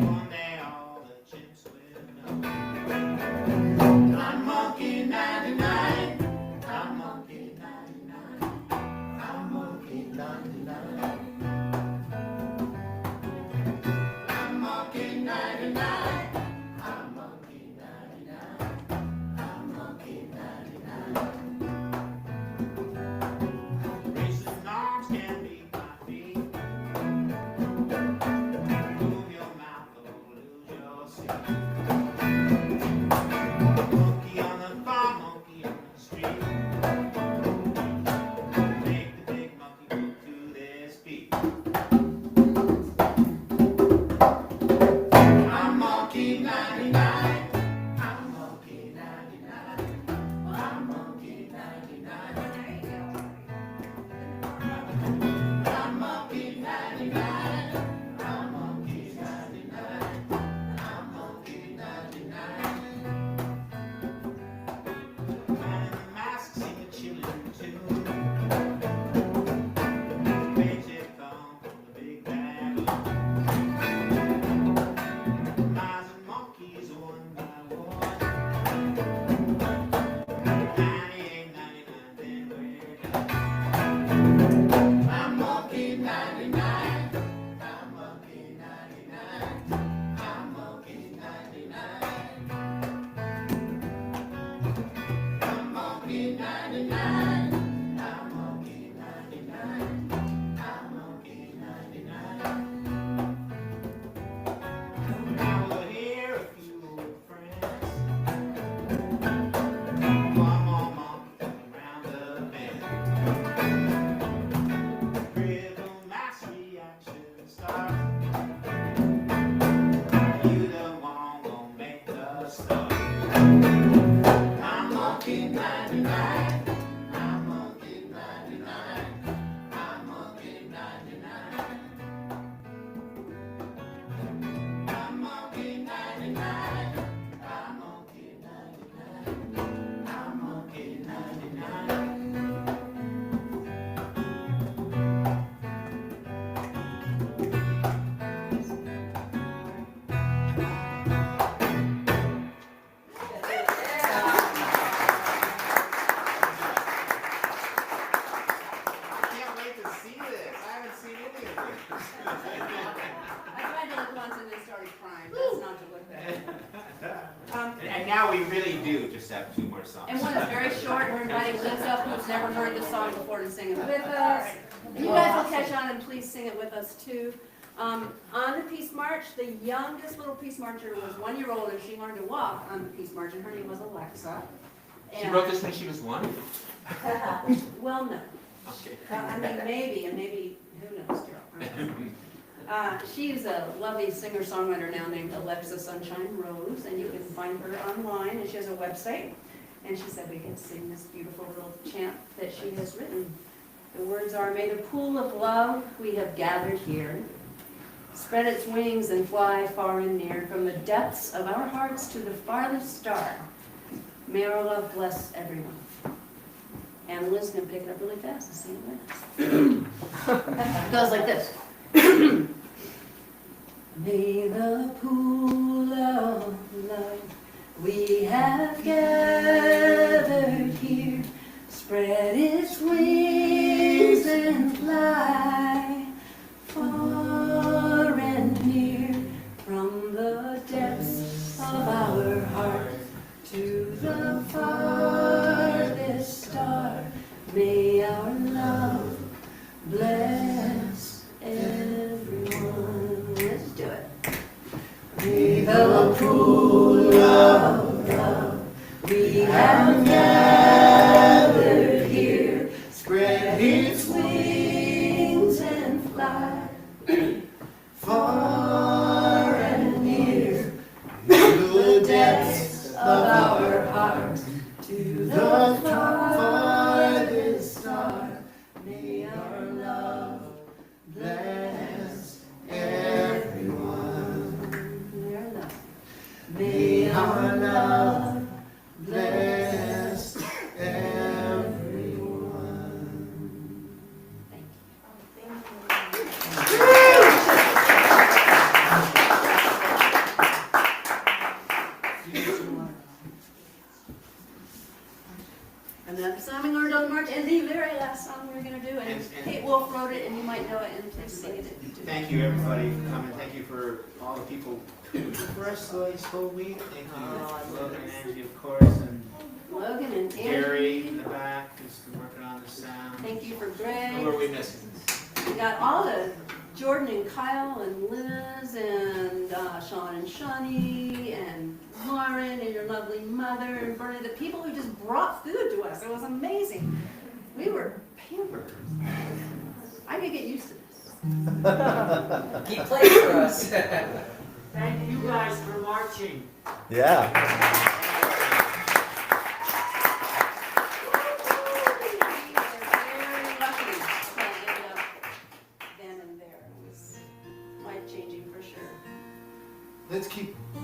One day all the chimps will know. I'm Monkey 99. I'm Monkey 99. I'm Monkey 99. I'm Monkey 99. I'm Monkey 99. I'm Monkey 99. Racing arms can beat my feet. Move your mouth or lose your seat. Monkey on the farm, monkey on the street. Make the big monkey go to their speed. I'm Monkey 99. I'm Monkey 99. I'm Monkey 99. I'm Monkey 99. I'm Monkey 99. I'm Monkey 99. Man in the mask sing a chillin' tune. Paycheck come from the big bad balloon. Miles of monkeys one by one. 98, 99, then we're done. I'm Monkey 99. I'm Monkey 99. I'm Monkey 99. I'm Monkey 99. I'm Monkey 99. I'm Monkey 99. Now we'll hear a few old friends. One more monkey coming round the bend. Critical mass reaction start. You the one gon' make the start. I'm Monkey 99. I'm Monkey 99. I'm Monkey 99. I'm Monkey 99. I'm Monkey 99. I'm Monkey 99. I can't wait to see this. I haven't seen any of this. I tried to look once and then started crying, that's not to look at. we really do just have 2 more songs. And one is very short. We're inviting Liz up, who's never heard the song before, to sing it with us. You guys will catch on and please sing it with us too. On the Peace March, the youngest little Peace Marcher was 1 year old, and she learned to walk on the Peace March, and her name was Alexa. She wrote this when she was 1? Well, no. Okay. I mean, maybe, and maybe, who knows, girl. She's a lovely singer-songwriter now named Alexa Sunshine Rose, and you can find her online, and she has a website. And she said we could sing this beautiful little chant that she has written. The words are, may the pool of love we have gathered here spread its wings and fly far and near, from the depths of our hearts to the farthest star. May our love bless everyone. And Liz can pick it up really fast and sing it with us. It goes like this. May the pool of love we have gathered here spread its wings and fly far and near, from the depths of our heart to the farthest star. May our love bless everyone. Let's do it. May the pool of love we have gathered here spread its wings and fly far and near, to the depths of our heart to the farthest star. May our love bless everyone. May our love bless everyone. Another song we're going to march, and the very last song we're going to do, and Kate Wolf wrote it, and you might know it, and please sing it. Thank you, everybody, for coming. Thank you for all the people for us this whole week. Thank you, Logan and Angie, of course, and Logan and Gary in Angie. the back, who's been working on the sound. Thank you for Who Greg. are we missing? We got all the Jordan and Kyle and Liz and Sean and Shawnee and Lauren and your lovely mother and Bernie, the people who just brought food to us. It was amazing. We were pampered. I could get used to this. Keep playing for us. Thank you guys for marching. Yeah.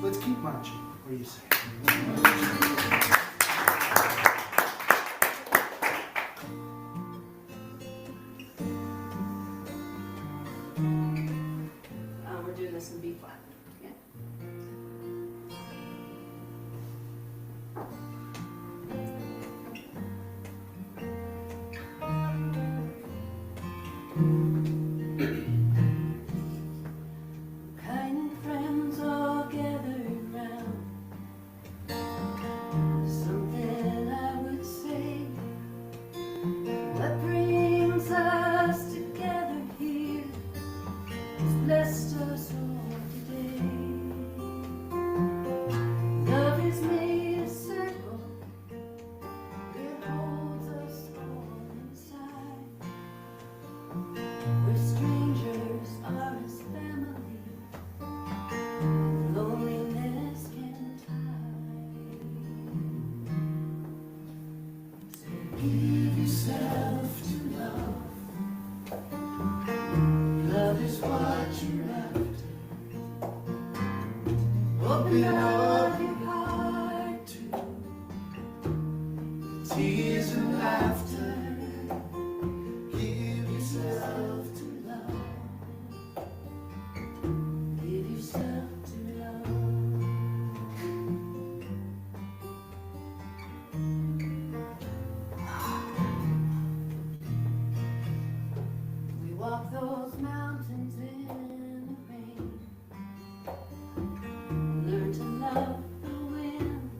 Let's keep marching. What do you say? We're doing this in B flat. Okay? Kind friends all gathered round. Something I would say. What brings us together here has blessed us all today. Love has made a circle. It holds us all inside. Where strangers are as family. Loneliness can hide. So give yourself to love. Love is what you're after. Open up your heart to tears and laughter. Give yourself to love. Give yourself to love. We walk those mountains in the rain. Learn to love the wind.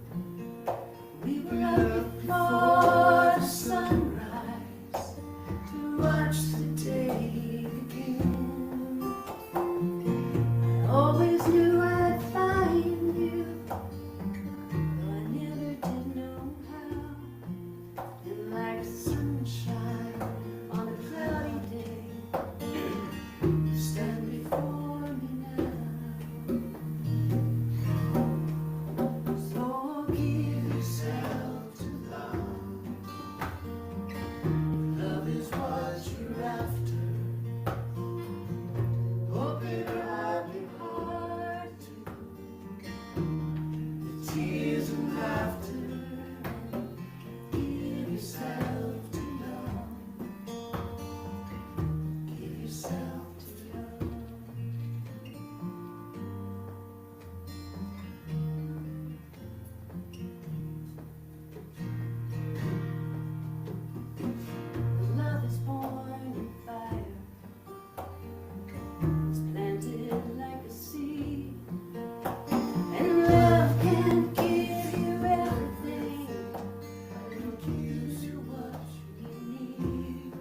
love can't give you everything, but it gives you what you need.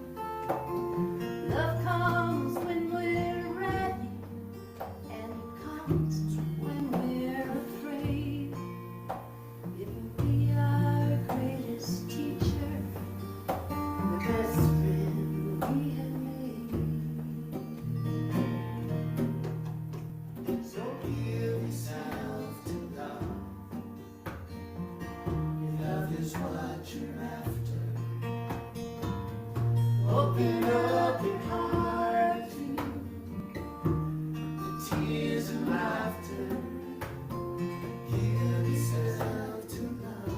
Love comes when we're ready, and it comes when we're afraid. It will be our greatest teacher, the best friend we have made. So give yourself to love. If love is what you're after, open up your heart to the tears and laughter. Give yourself to love.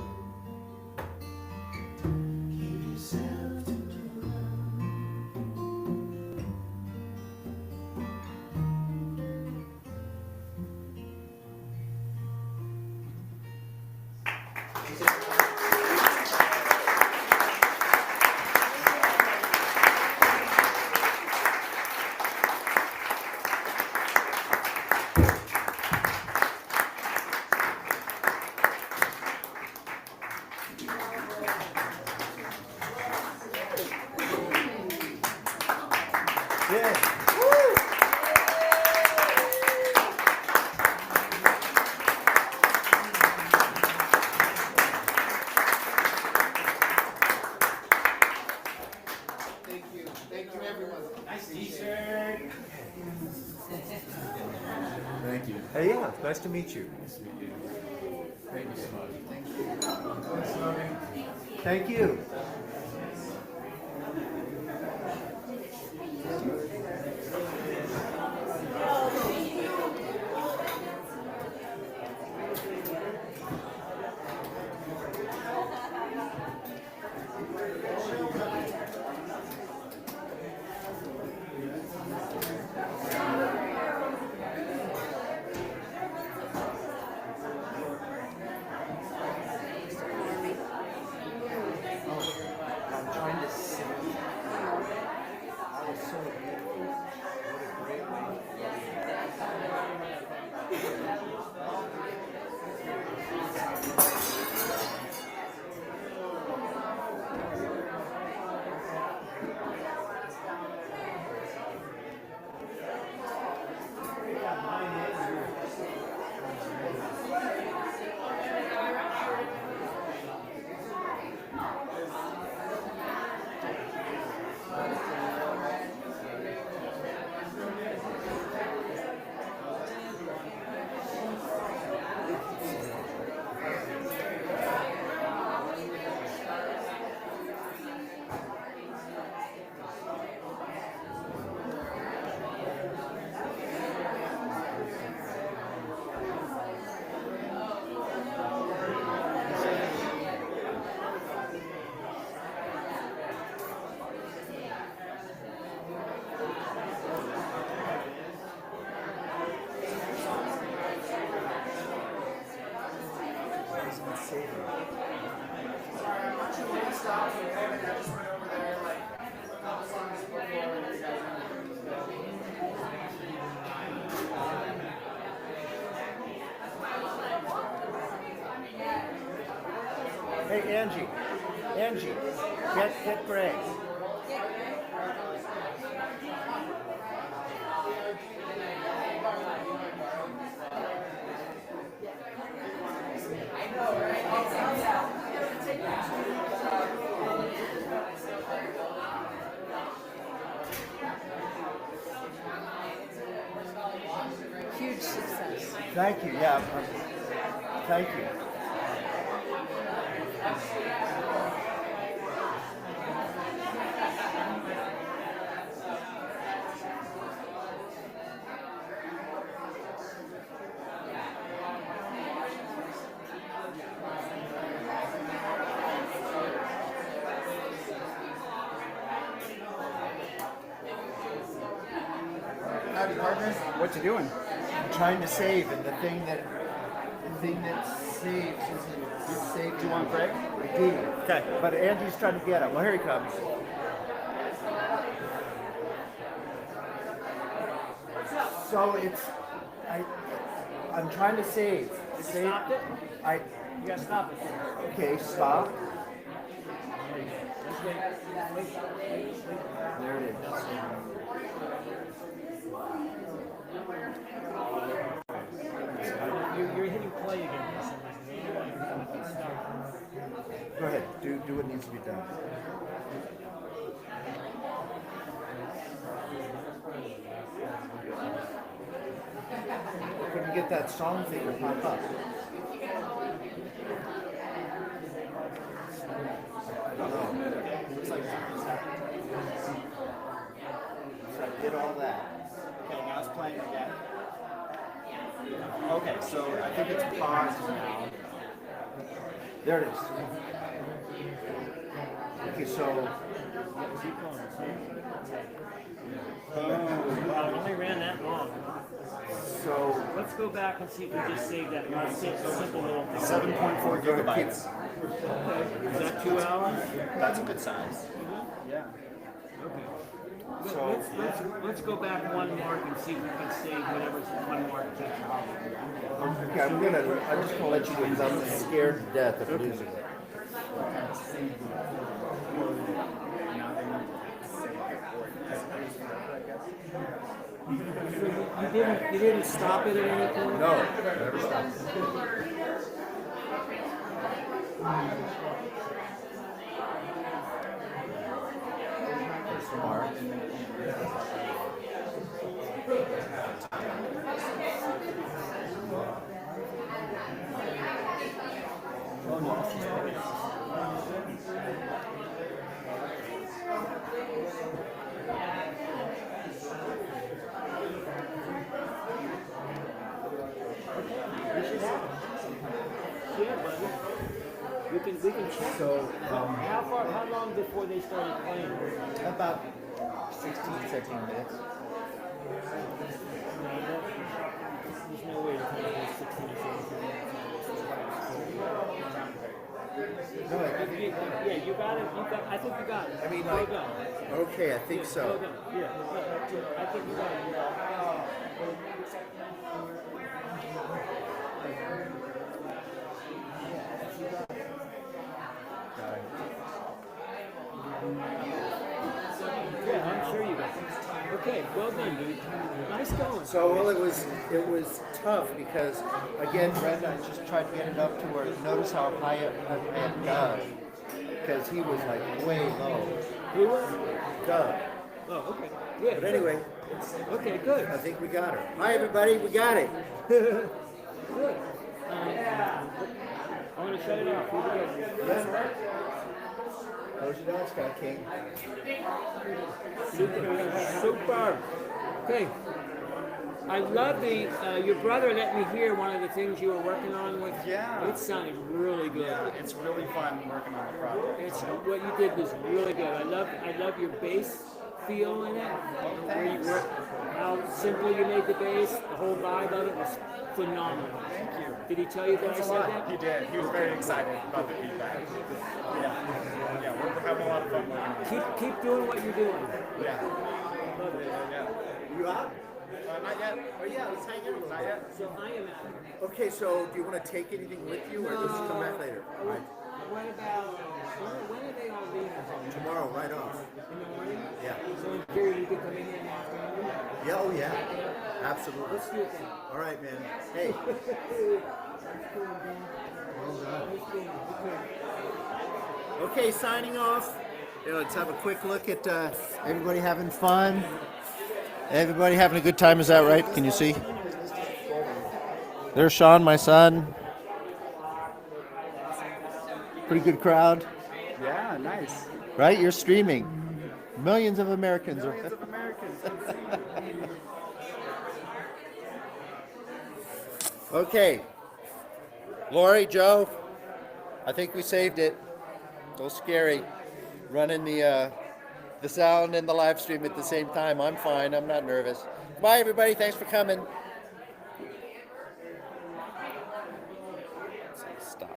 Give yourself to love. Yeah. Thank you. Thank you, everyone. Nice t-shirt. Thank you. Hey, yeah, nice to meet you. Thank you so much. Thank you. I'm trying to sing. That was so beautiful. What a great way. Hey, Angie. Angie, get Greg. Huge success. Thank you. Yeah. Thank you. Howdy, partner. What you doing? I'm trying to save, and the thing that saves is saved. Do you want Greg? I do. Okay, but Angie's trying to get him. Well, here he comes. So I'm trying to save. You stopped it? I, You gotta stop it. okay, stop. Let's wait. There it is. You're hitting play again. Go ahead, do what needs to be done. Couldn't get that song thing to pop up. I don't know. Looks like something's happened. So I did all that. Okay, now it's playing again. Okay, so I think it's paused now. There it is. Okay, so Oh, wow, it only ran that long. so Let's go back and see if we just saved that little simple little thing. 7.4 gigabytes. Okay. Is that 2 hours? That's a good size. Yeah. Okay. Let's go back one mark and see if we can save whatever's one mark. okay, I'm just gonna let you do it because I'm scared to death of losing it. You didn't stop it at any point? No, never stopped. Smart. Yeah, buddy. We can check. So, how long before they started playing? about 16, 17 minutes. There's no way to come up with 16 or 17 minutes. No, Yeah, you got it. I think you got it. I mean, well like, done. okay, I think Well so. done. Yeah, I think you got it. Yeah, I'm sure you got it. Okay, well done, dude. Nice going. So, well, it was tough because, again, Brenda, I just tried to get it up to where, notice how high it had Doug, because he was like way low. Who was? Doug. Oh, okay. Yeah. But anyway, Okay, good. I think we got her. Hi, everybody, we got it. Good. I'm gonna shut it off. We'll be good. Close your door, Scott King. Super. Okay. I love your brother let me hear one of the things you were working on with. Yeah. It sounded really good. Yeah, it's really fun working on the project. It's what you did was really good. I love your bass feel in it. Where you work, how simple you made the bass. The whole vibe of it was phenomenal. Thank you. Did he tell you that I Thanks a said lot. that? He did. He was very excited about the feedback. Yeah, we're having a lot of fun working on it. Keep doing what you're doing. Yeah. Love it. Yeah. You out? Not yet. Oh, yeah, let's hang in a little. Not yet. So I am out. Okay, so do you want to take anything with you or just come back later? All right. What about, when are they all leaving? Tomorrow, right off. In the morning? Yeah. So in theory, you could come in here in the afternoon? Yeah, oh yeah. Absolutely. Let's do it then. All right, man. Hey. Okay, signing off. Yeah, let's have a quick look at everybody having fun. Everybody having a good time, is that right? Can you see? There's Sean, my son. Pretty good crowd, Yeah, nice. right? You're streaming. Millions of Americans are. Millions of Americans can see. Okay. Lori, Joe, I think we saved it. A little scary running the sound and the live stream at the same time. I'm fine. I'm not nervous. Bye, everybody. Thanks for coming.